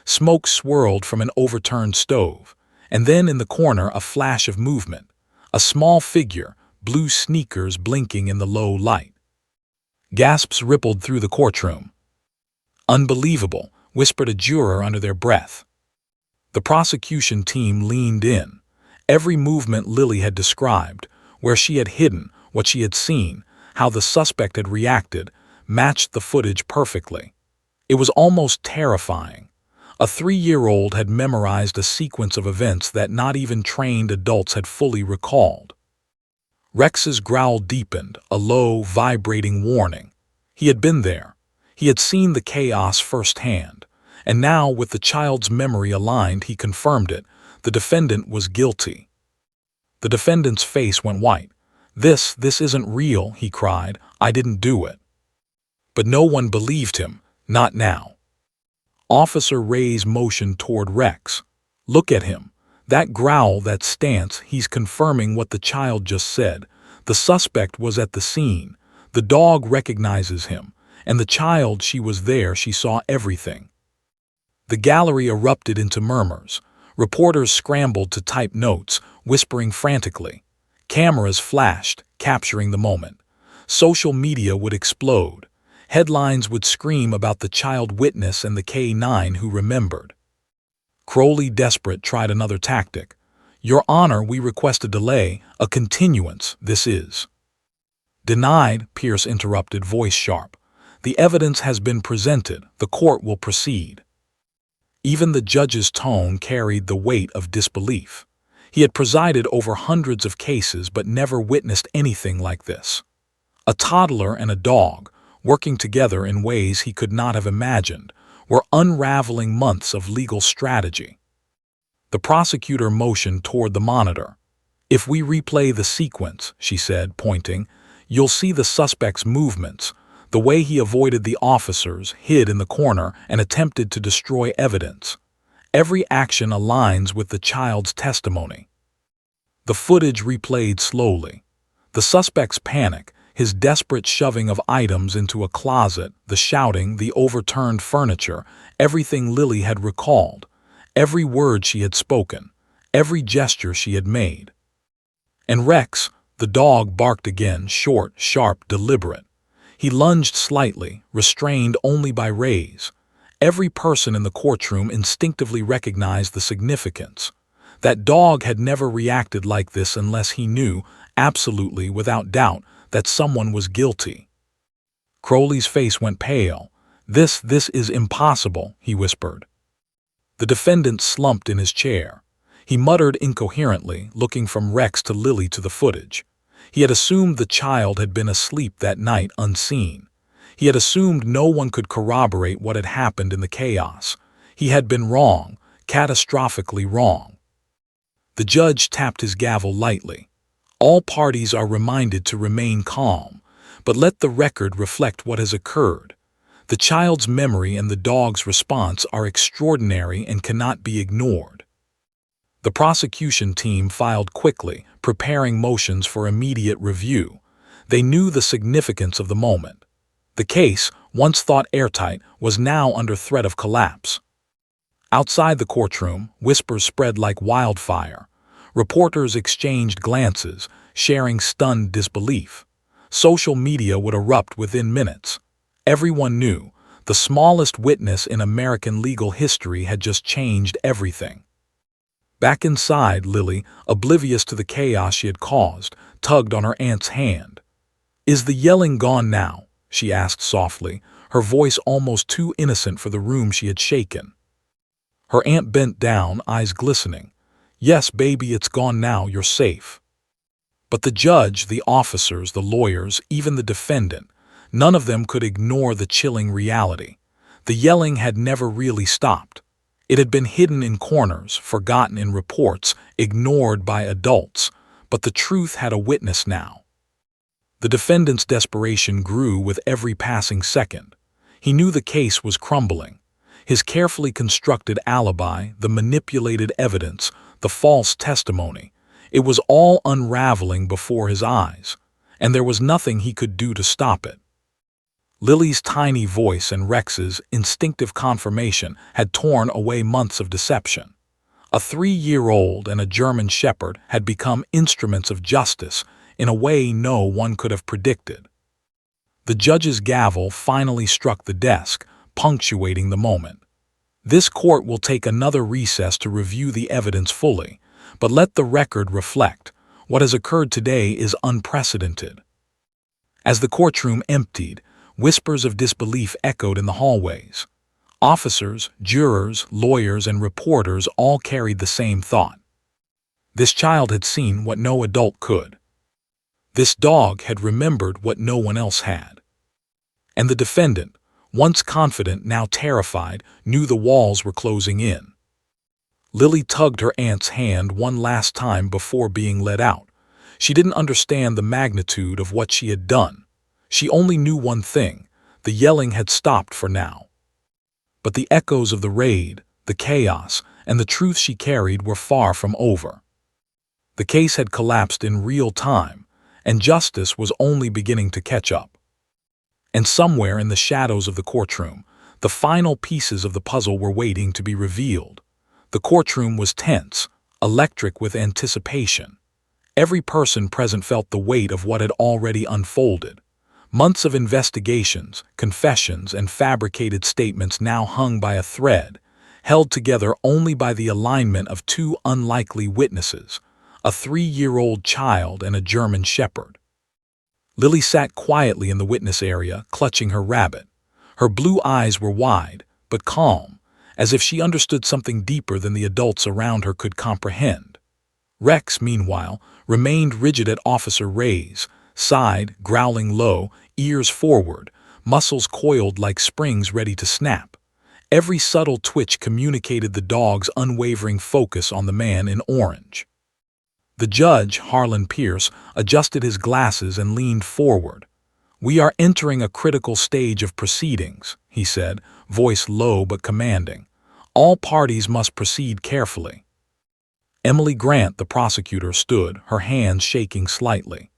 Smoke swirled from an overturned stove, and then in the corner a flash of movement. A small figure, blue sneakers blinking in the low light. Gasps rippled through the courtroom. "Unbelievable," whispered a juror under their breath. The prosecution team leaned in. Every movement Lily had described, where she had hidden, what she had seen, how the suspect had reacted, matched the footage perfectly. It was almost terrifying. A 3-year-old had memorized a sequence of events that not even trained adults had fully recalled. Rex's growl deepened, a low, vibrating warning. He had been there. He had seen the chaos firsthand. And now, with the child's memory aligned, he confirmed it. The defendant was guilty. The defendant's face went white. This isn't real," he cried. "I didn't do it." But no one believed him, not now. Officer Ray's motioned toward Rex. "Look at him. That growl, that stance, he's confirming what the child just said. The suspect was at the scene. The dog recognizes him. And the child, she was there, she saw everything." The gallery erupted into murmurs. Reporters scrambled to type notes, whispering frantically. Cameras flashed, capturing the moment. Social media would explode. Headlines would scream about the child witness and the K-9 who remembered. Crowley, desperate, tried another tactic. "Your Honor, we request a delay, a continuance, this is." "Denied," Pierce interrupted, voice sharp. "The evidence has been presented. The court will proceed." Even the judge's tone carried the weight of disbelief. He had presided over hundreds of cases but never witnessed anything like this. A toddler and a dog, working together in ways he could not have imagined, were unraveling months of legal strategy. The prosecutor motioned toward the monitor. "If we replay the sequence," she said, pointing, "you'll see the suspect's movements, the way he avoided the officers, hid in the corner, and attempted to destroy evidence. Every action aligns with the child's testimony." The footage replayed slowly. The suspect's panic, his desperate shoving of items into a closet, the shouting, the overturned furniture, everything Lily had recalled, every word she had spoken, every gesture she had made. And Rex, the dog, barked again, short, sharp, deliberate. He lunged slightly, restrained only by Ray's. Every person in the courtroom instinctively recognized the significance. That dog had never reacted like this unless he knew, absolutely, without doubt, that someone was guilty. Crowley's face went pale. This is impossible," he whispered. The defendant slumped in his chair. He muttered incoherently, looking from Rex to Lily to the footage. He had assumed the child had been asleep that night unseen. He had assumed no one could corroborate what had happened in the chaos. He had been wrong, catastrophically wrong. The judge tapped his gavel lightly. All parties are reminded to remain calm, but let the record reflect what has occurred. The child's memory and the dog's response are extraordinary and cannot be ignored. The prosecution team filed quickly, preparing motions for immediate review. They knew the significance of the moment. The case, once thought airtight, was now under threat of collapse. Outside the courtroom, whispers spread like wildfire. Reporters exchanged glances, sharing stunned disbelief. Social media would erupt within minutes. Everyone knew the smallest witness in American legal history had just changed everything. Back inside, Lily, oblivious to the chaos she had caused, tugged on her aunt's hand. "Is the yelling gone now?" she asked softly, her voice almost too innocent for the room she had shaken. Her aunt bent down, eyes glistening. "Yes, baby, it's gone now, you're safe." But the judge, the officers, the lawyers, even the defendant, none of them could ignore the chilling reality. The yelling had never really stopped. It had been hidden in corners, forgotten in reports, ignored by adults, but the truth had a witness now. The defendant's desperation grew with every passing second. He knew the case was crumbling. His carefully constructed alibi, the manipulated evidence, the false testimony, it was all unraveling before his eyes, and there was nothing he could do to stop it. Lily's tiny voice and Rex's instinctive confirmation had torn away months of deception. A 3-year-old and a German shepherd had become instruments of justice in a way no one could have predicted. The judge's gavel finally struck the desk, punctuating the moment. This court will take another recess to review the evidence fully, but let the record reflect. What has occurred today is unprecedented. As the courtroom emptied, whispers of disbelief echoed in the hallways. Officers, jurors, lawyers, and reporters all carried the same thought. This child had seen what no adult could. This dog had remembered what no one else had. And the defendant, once confident, now terrified, knew the walls were closing in. Lily tugged her aunt's hand one last time before being led out. She didn't understand the magnitude of what she had done. She only knew one thing: the yelling had stopped for now. But the echoes of the raid, the chaos, and the truth she carried were far from over. The case had collapsed in real time, and justice was only beginning to catch up. And somewhere in the shadows of the courtroom, the final pieces of the puzzle were waiting to be revealed. The courtroom was tense, electric with anticipation. Every person present felt the weight of what had already unfolded. Months of investigations, confessions, and fabricated statements now hung by a thread, held together only by the alignment of two unlikely witnesses, a 3-year-old child and a German shepherd. Lily sat quietly in the witness area, clutching her rabbit. Her blue eyes were wide, but calm, as if she understood something deeper than the adults around her could comprehend. Rex, meanwhile, remained rigid at Officer Ray's side, growling low, ears forward, muscles coiled like springs ready to snap. Every subtle twitch communicated the dog's unwavering focus on the man in orange. The judge, Harlan Pierce, adjusted his glasses and leaned forward. "We are entering a critical stage of proceedings," he said, voice low but commanding. "All parties must proceed carefully." Emily Grant, the prosecutor, stood, her hands shaking slightly.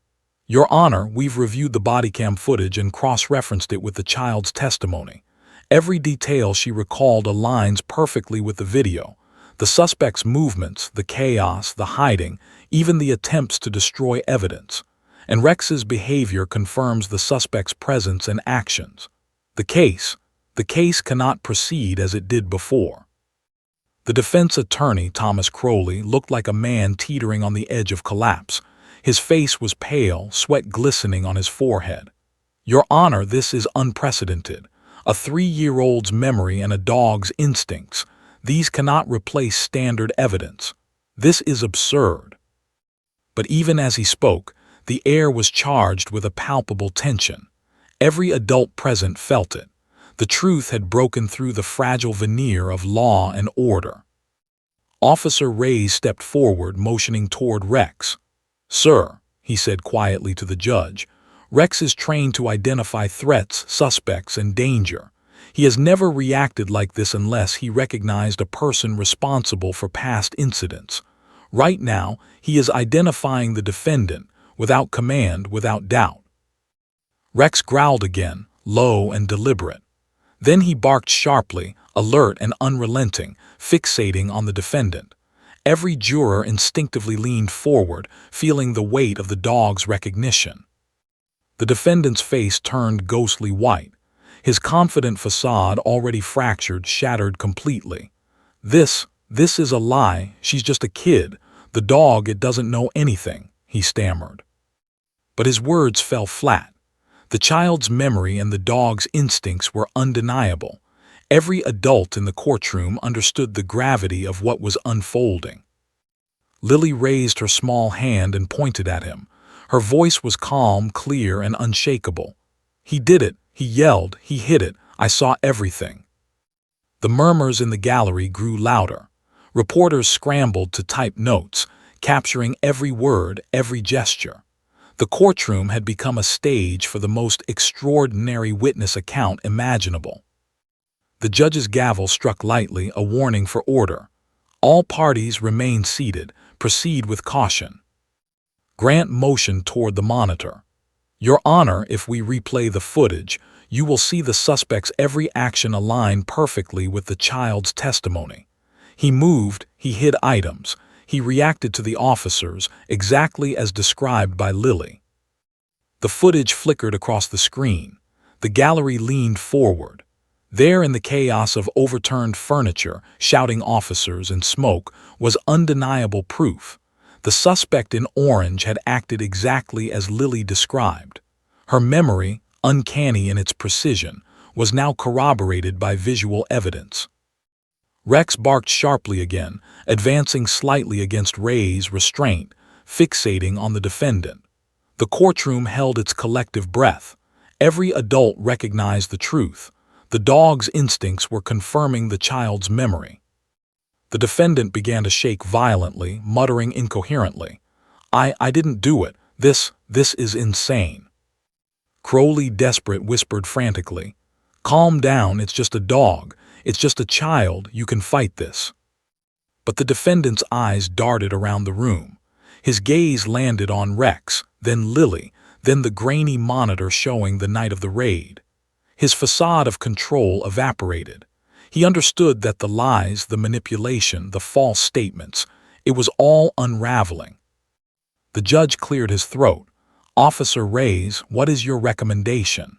"Your Honor, we've reviewed the body cam footage and cross-referenced it with the child's testimony. Every detail she recalled aligns perfectly with the video. The suspect's movements, the chaos, the hiding, even the attempts to destroy evidence. And Rex's behavior confirms the suspect's presence and actions. The case cannot proceed as it did before." The defense attorney, Thomas Crowley, looked like a man teetering on the edge of collapse. His face was pale, sweat glistening on his forehead. "Your Honor, this is unprecedented. A 3-year-old's memory and a dog's instincts. These cannot replace standard evidence. This is absurd." But even as he spoke, the air was charged with a palpable tension. Every adult present felt it. The truth had broken through the fragile veneer of law and order. Officer Reyes stepped forward, motioning toward Rex. "Sir," he said quietly to the judge, "Rex is trained to identify threats, suspects, and danger. He has never reacted like this unless he recognized a person responsible for past incidents. Right now, he is identifying the defendant, without command, without doubt." Rex growled again, low and deliberate. Then he barked sharply, alert and unrelenting, fixating on the defendant. Every juror instinctively leaned forward, feeling the weight of the dog's recognition. The defendant's face turned ghostly white. His confident facade, already fractured, shattered completely. This is a lie. She's just a kid. The dog, it doesn't know anything," he stammered. But his words fell flat. The child's memory and the dog's instincts were undeniable. Every adult in the courtroom understood the gravity of what was unfolding. Lily raised her small hand and pointed at him. Her voice was calm, clear, and unshakable. "He did it. He yelled. He hit it. I saw everything." The murmurs in the gallery grew louder. Reporters scrambled to type notes, capturing every word, every gesture. The courtroom had become a stage for the most extraordinary witness account imaginable. The judge's gavel struck lightly, a warning for order. "All parties remain seated. Proceed with caution." Grant motioned toward the monitor. "Your Honor, if we replay the footage, you will see the suspect's every action align perfectly with the child's testimony. He moved, he hid items, he reacted to the officers exactly as described by Lily." The footage flickered across the screen. The gallery leaned forward. There, in the chaos of overturned furniture, shouting officers, and smoke, was undeniable proof. The suspect in orange had acted exactly as Lily described. Her memory, uncanny in its precision, was now corroborated by visual evidence. Rex barked sharply again, advancing slightly against Reyes' restraint, fixating on the defendant. The courtroom held its collective breath. Every adult recognized the truth. The dog's instincts were confirming the child's memory. The defendant began to shake violently, muttering incoherently. I didn't do it. This is insane." Crowley, desperate, whispered frantically, "Calm down, it's just a dog. It's just a child, you can fight this." But the defendant's eyes darted around the room. His gaze landed on Rex, then Lily, then the grainy monitor showing the night of the raid. His facade of control evaporated. He understood that the lies, the manipulation, the false statements, it was all unraveling. The judge cleared his throat. "Officer Reyes, what is your recommendation?"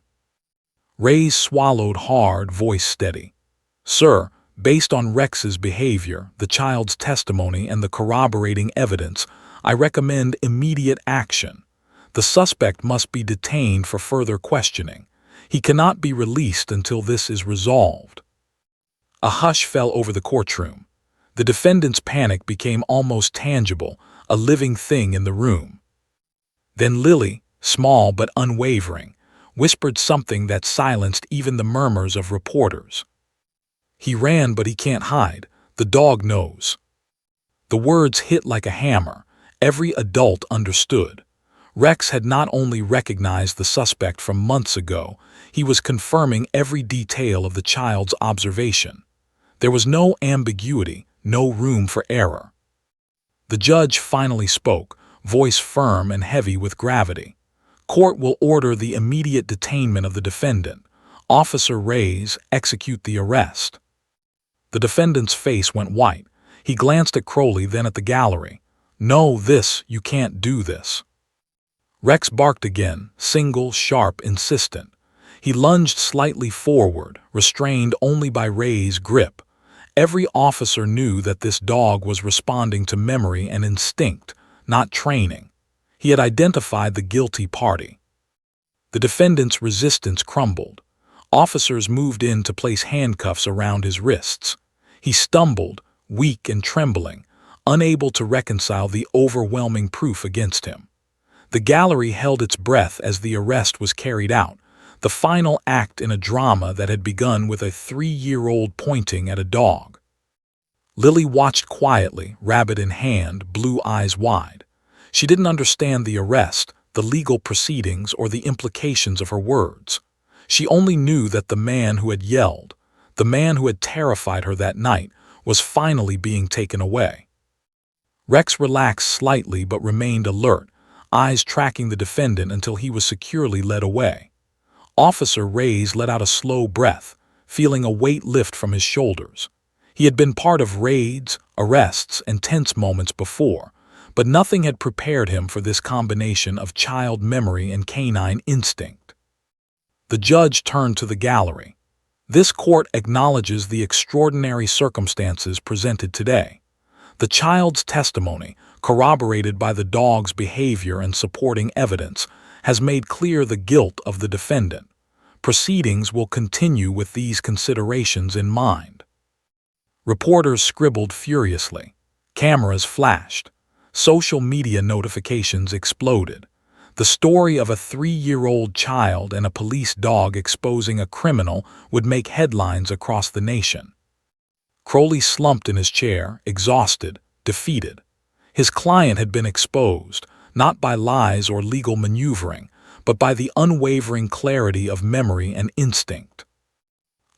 Reyes swallowed hard, voice steady. "Sir, based on Rex's behavior, the child's testimony, and the corroborating evidence, I recommend immediate action. The suspect must be detained for further questioning. He cannot be released until this is resolved." A hush fell over the courtroom. The defendant's panic became almost tangible, a living thing in the room. Then Lily, small but unwavering, whispered something that silenced even the murmurs of reporters. "He ran, but he can't hide. The dog knows." The words hit like a hammer. Every adult understood. Rex had not only recognized the suspect from months ago, he was confirming every detail of the child's observation. There was no ambiguity, no room for error. The judge finally spoke, voice firm and heavy with gravity. "Court will order the immediate detainment of the defendant. Officer Reyes, execute the arrest." The defendant's face went white. He glanced at Crowley, then at the gallery. "No, you can't do this." Rex barked again, single, sharp, insistent. He lunged slightly forward, restrained only by Reyes' grip. Every officer knew that this dog was responding to memory and instinct, not training. He had identified the guilty party. The defendant's resistance crumbled. Officers moved in to place handcuffs around his wrists. He stumbled, weak and trembling, unable to reconcile the overwhelming proof against him. The gallery held its breath as the arrest was carried out, the final act in a drama that had begun with a 3-year-old pointing at a dog. Lily watched quietly, rabbit in hand, blue eyes wide. She didn't understand the arrest, the legal proceedings, or the implications of her words. She only knew that the man who had yelled, the man who had terrified her that night, was finally being taken away. Rex relaxed slightly but remained alert, eyes tracking the defendant until he was securely led away. Officer Reyes let out a slow breath, feeling a weight lift from his shoulders. He had been part of raids, arrests, and tense moments before, but nothing had prepared him for this combination of child memory and canine instinct. The judge turned to the gallery. This court acknowledges the extraordinary circumstances presented today. The child's testimony, corroborated by the dog's behavior and supporting evidence, has made clear the guilt of the defendant. Proceedings will continue with these considerations in mind. Reporters scribbled furiously. Cameras flashed. Social media notifications exploded. The story of a 3-year-old child and a police dog exposing a criminal would make headlines across the nation. Crowley slumped in his chair, exhausted, defeated. His client had been exposed, not by lies or legal maneuvering, but by the unwavering clarity of memory and instinct.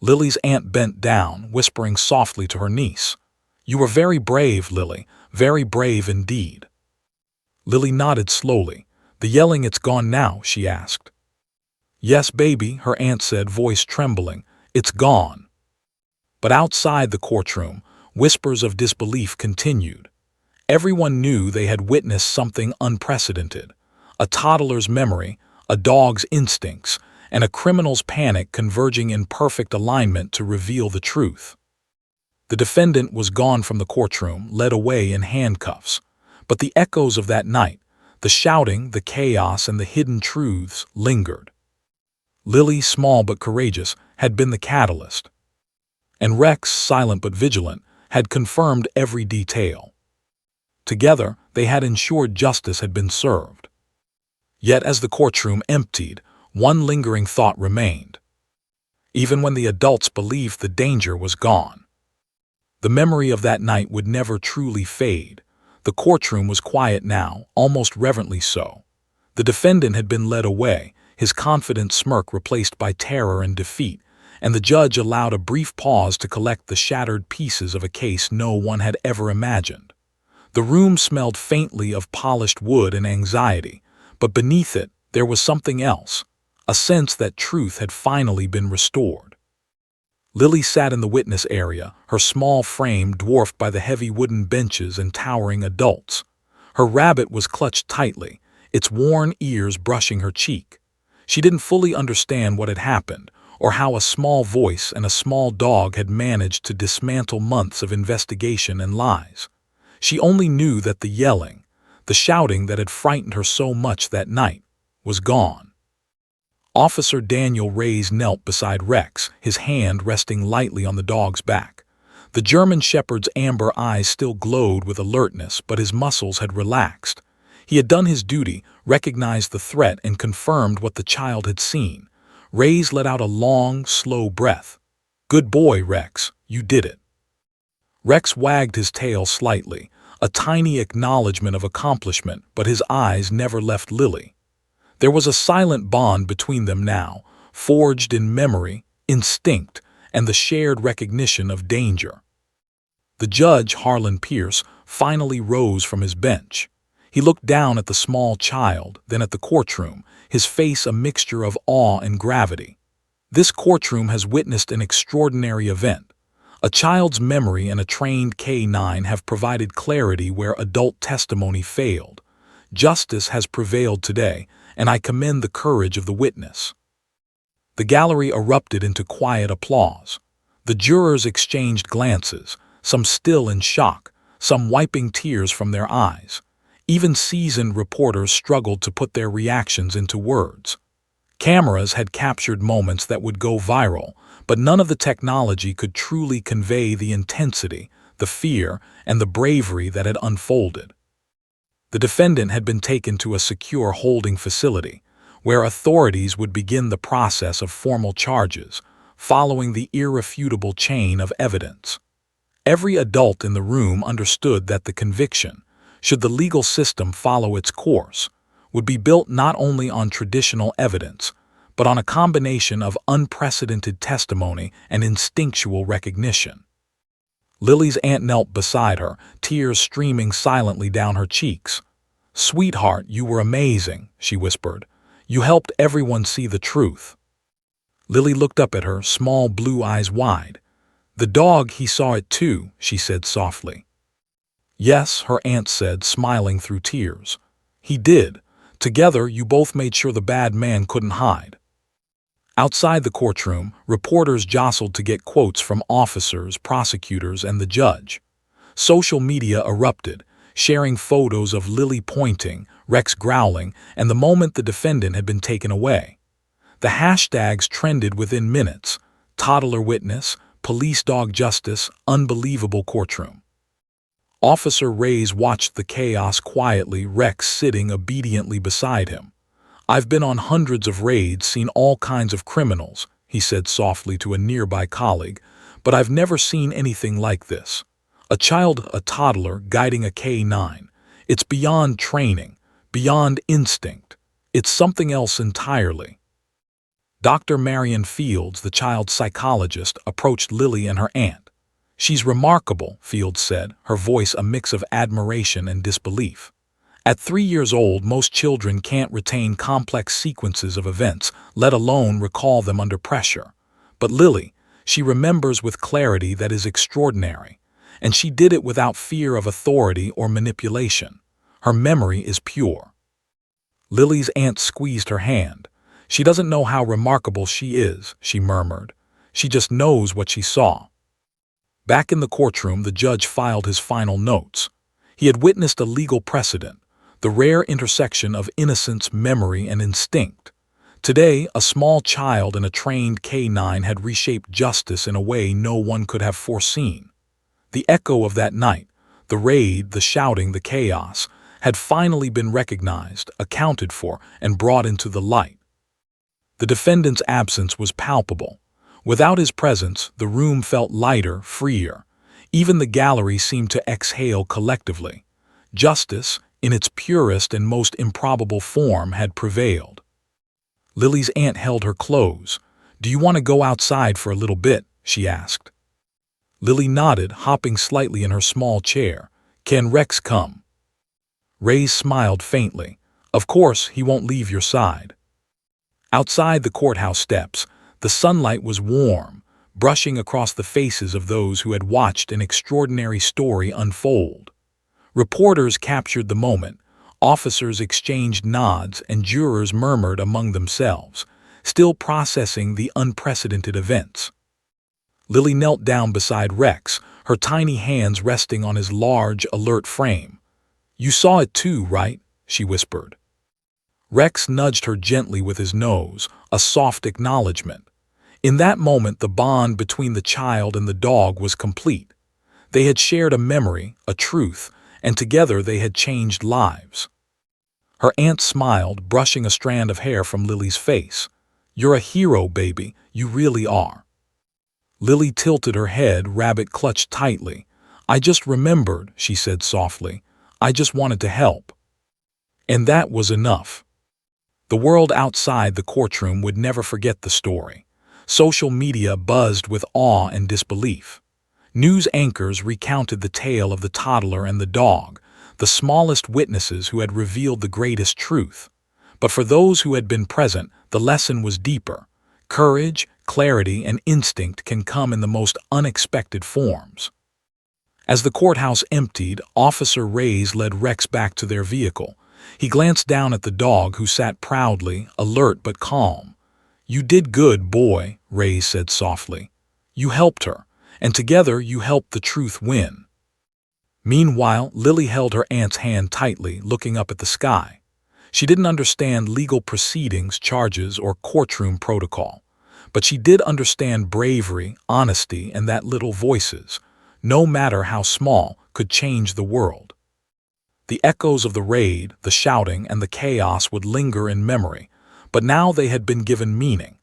Lily's aunt bent down, whispering softly to her niece. "You were very brave, Lily, very brave indeed." Lily nodded slowly. "The yelling, it's gone now?" she asked. "Yes, baby," her aunt said, voice trembling. "It's gone." But outside the courtroom, whispers of disbelief continued. Everyone knew they had witnessed something unprecedented. A toddler's memory, a dog's instincts, and a criminal's panic converging in perfect alignment to reveal the truth. The defendant was gone from the courtroom, led away in handcuffs. But the echoes of that night, the shouting, the chaos, and the hidden truths lingered. Lily, small but courageous, had been the catalyst. And Rex, silent but vigilant, had confirmed every detail. Together, they had ensured justice had been served. Yet as the courtroom emptied, one lingering thought remained. Even when the adults believed the danger was gone, the memory of that night would never truly fade. The courtroom was quiet now, almost reverently so. The defendant had been led away, his confident smirk replaced by terror and defeat, and the judge allowed a brief pause to collect the shattered pieces of a case no one had ever imagined. The room smelled faintly of polished wood and anxiety, but beneath it there was something else, a sense that truth had finally been restored. Lily sat in the witness area, her small frame dwarfed by the heavy wooden benches and towering adults. Her rabbit was clutched tightly, its worn ears brushing her cheek. She didn't fully understand what had happened, or how a small voice and a small dog had managed to dismantle months of investigation and lies. She only knew that the yelling, the shouting that had frightened her so much that night, was gone. Officer Daniel Reyes knelt beside Rex, his hand resting lightly on the dog's back. The German shepherd's amber eyes still glowed with alertness, but his muscles had relaxed. He had done his duty, recognized the threat, and confirmed what the child had seen. Reyes let out a long, slow breath. "Good boy, Rex, you did it." Rex wagged his tail slightly, a tiny acknowledgement of accomplishment, but his eyes never left Lily. There was a silent bond between them now, forged in memory, instinct, and the shared recognition of danger. The judge, Harlan Pierce, finally rose from his bench. He looked down at the small child, then at the courtroom, his face a mixture of awe and gravity. This courtroom has witnessed an extraordinary event. A child's memory and a trained K9 have provided clarity where adult testimony failed. Justice has prevailed today, and I commend the courage of the witness. The gallery erupted into quiet applause. The jurors exchanged glances, some still in shock, some wiping tears from their eyes. Even seasoned reporters struggled to put their reactions into words. Cameras had captured moments that would go viral, but none of the technology could truly convey the intensity, the fear, and the bravery that had unfolded. The defendant had been taken to a secure holding facility, where authorities would begin the process of formal charges, following the irrefutable chain of evidence. Every adult in the room understood that the conviction, should the legal system follow its course, would be built not only on traditional evidence, but on a combination of unprecedented testimony and instinctual recognition. Lily's aunt knelt beside her, tears streaming silently down her cheeks. "Sweetheart, you were amazing," she whispered. "You helped everyone see the truth." Lily looked up at her, small blue eyes wide. "The dog, he saw it too," she said softly. "Yes," her aunt said, smiling through tears. "He did. Together, you both made sure the bad man couldn't hide." Outside the courtroom, reporters jostled to get quotes from officers, prosecutors, and the judge. Social media erupted, sharing photos of Lily pointing, Rex growling, and the moment the defendant had been taken away. The hashtags trended within minutes: toddler witness, police dog justice, unbelievable courtroom. Officer Reyes watched the chaos quietly, Rex sitting obediently beside him. "I've been on hundreds of raids, seen all kinds of criminals," he said softly to a nearby colleague, "but I've never seen anything like this. A child, a toddler, guiding a K9. It's beyond training, beyond instinct. It's something else entirely." Dr. Marion Fields, the child psychologist, approached Lily and her aunt. "She's remarkable," Fields said, her voice a mix of admiration and disbelief. "At 3 years old, most children can't retain complex sequences of events, let alone recall them under pressure. But Lily, she remembers with clarity that is extraordinary, and she did it without fear of authority or manipulation. Her memory is pure." Lily's aunt squeezed her hand. "She doesn't know how remarkable she is," she murmured. "She just knows what she saw." Back in the courtroom, the judge filed his final notes. He had witnessed a legal precedent, the rare intersection of innocence, memory, and instinct. Today, a small child and a trained K9 had reshaped justice in a way no one could have foreseen. The echo of that night, the raid, the shouting, the chaos, had finally been recognized, accounted for, and brought into the light. The defendant's absence was palpable. Without his presence, the room felt lighter, freer. Even the gallery seemed to exhale collectively. Justice, in its purest and most improbable form, had prevailed. Lily's aunt held her close. "Do you want to go outside for a little bit?" she asked. Lily nodded, hopping slightly in her small chair. "Can Rex come?" Reyes smiled faintly. "Of course, he won't leave your side." Outside the courthouse steps, the sunlight was warm, brushing across the faces of those who had watched an extraordinary story unfold. Reporters captured the moment, officers exchanged nods, and jurors murmured among themselves, still processing the unprecedented events. Lily knelt down beside Rex, her tiny hands resting on his large, alert frame. "You saw it too, right?" she whispered. Rex nudged her gently with his nose, a soft acknowledgement. In that moment, the bond between the child and the dog was complete. They had shared a memory, a truth, and together they had changed lives. Her aunt smiled, brushing a strand of hair from Lily's face. "You're a hero, baby. You really are." Lily tilted her head, rabbit clutched tightly. "I just remembered," she said softly. "I just wanted to help." And that was enough. The world outside the courtroom would never forget the story. Social media buzzed with awe and disbelief. News anchors recounted the tale of the toddler and the dog, the smallest witnesses who had revealed the greatest truth. But for those who had been present, the lesson was deeper. Courage, clarity, and instinct can come in the most unexpected forms. As the courthouse emptied, Officer Reyes led Rex back to their vehicle. He glanced down at the dog, who sat proudly, alert but calm. "You did good, boy," Reyes said softly. "You helped her, and together you helped the truth win." Meanwhile, Lily held her aunt's hand tightly, looking up at the sky. She didn't understand legal proceedings, charges, or courtroom protocol. But she did understand bravery, honesty, and that little voices, no matter how small, could change the world. The echoes of the raid, the shouting, and the chaos would linger in memory, but now they had been given meaning.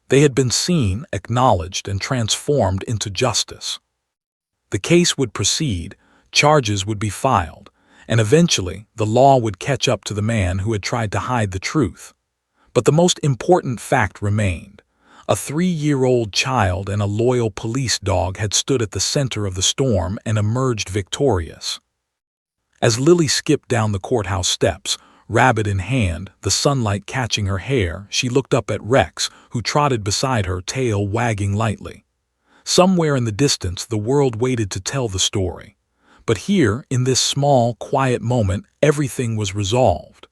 They had been seen, acknowledged, and transformed into justice. The case would proceed, charges would be filed, and eventually the law would catch up to the man who had tried to hide the truth. But the most important fact remained. A 3-year-old child and a loyal police dog had stood at the center of the storm and emerged victorious. As Lily skipped down the courthouse steps, rabbit in hand, the sunlight catching her hair, she looked up at Rex, who trotted beside her, tail wagging lightly. Somewhere in the distance, the world waited to tell the story. But here, in this small, quiet moment, everything was resolved.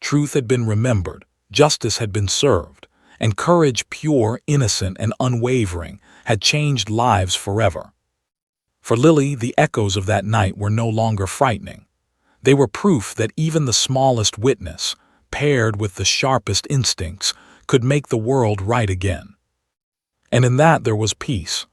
Truth had been remembered, justice had been served, and courage, pure, innocent, and unwavering, had changed lives forever. For Lily, the echoes of that night were no longer frightening. They were proof that even the smallest witness, paired with the sharpest instincts, could make the world right again. And in that there was peace,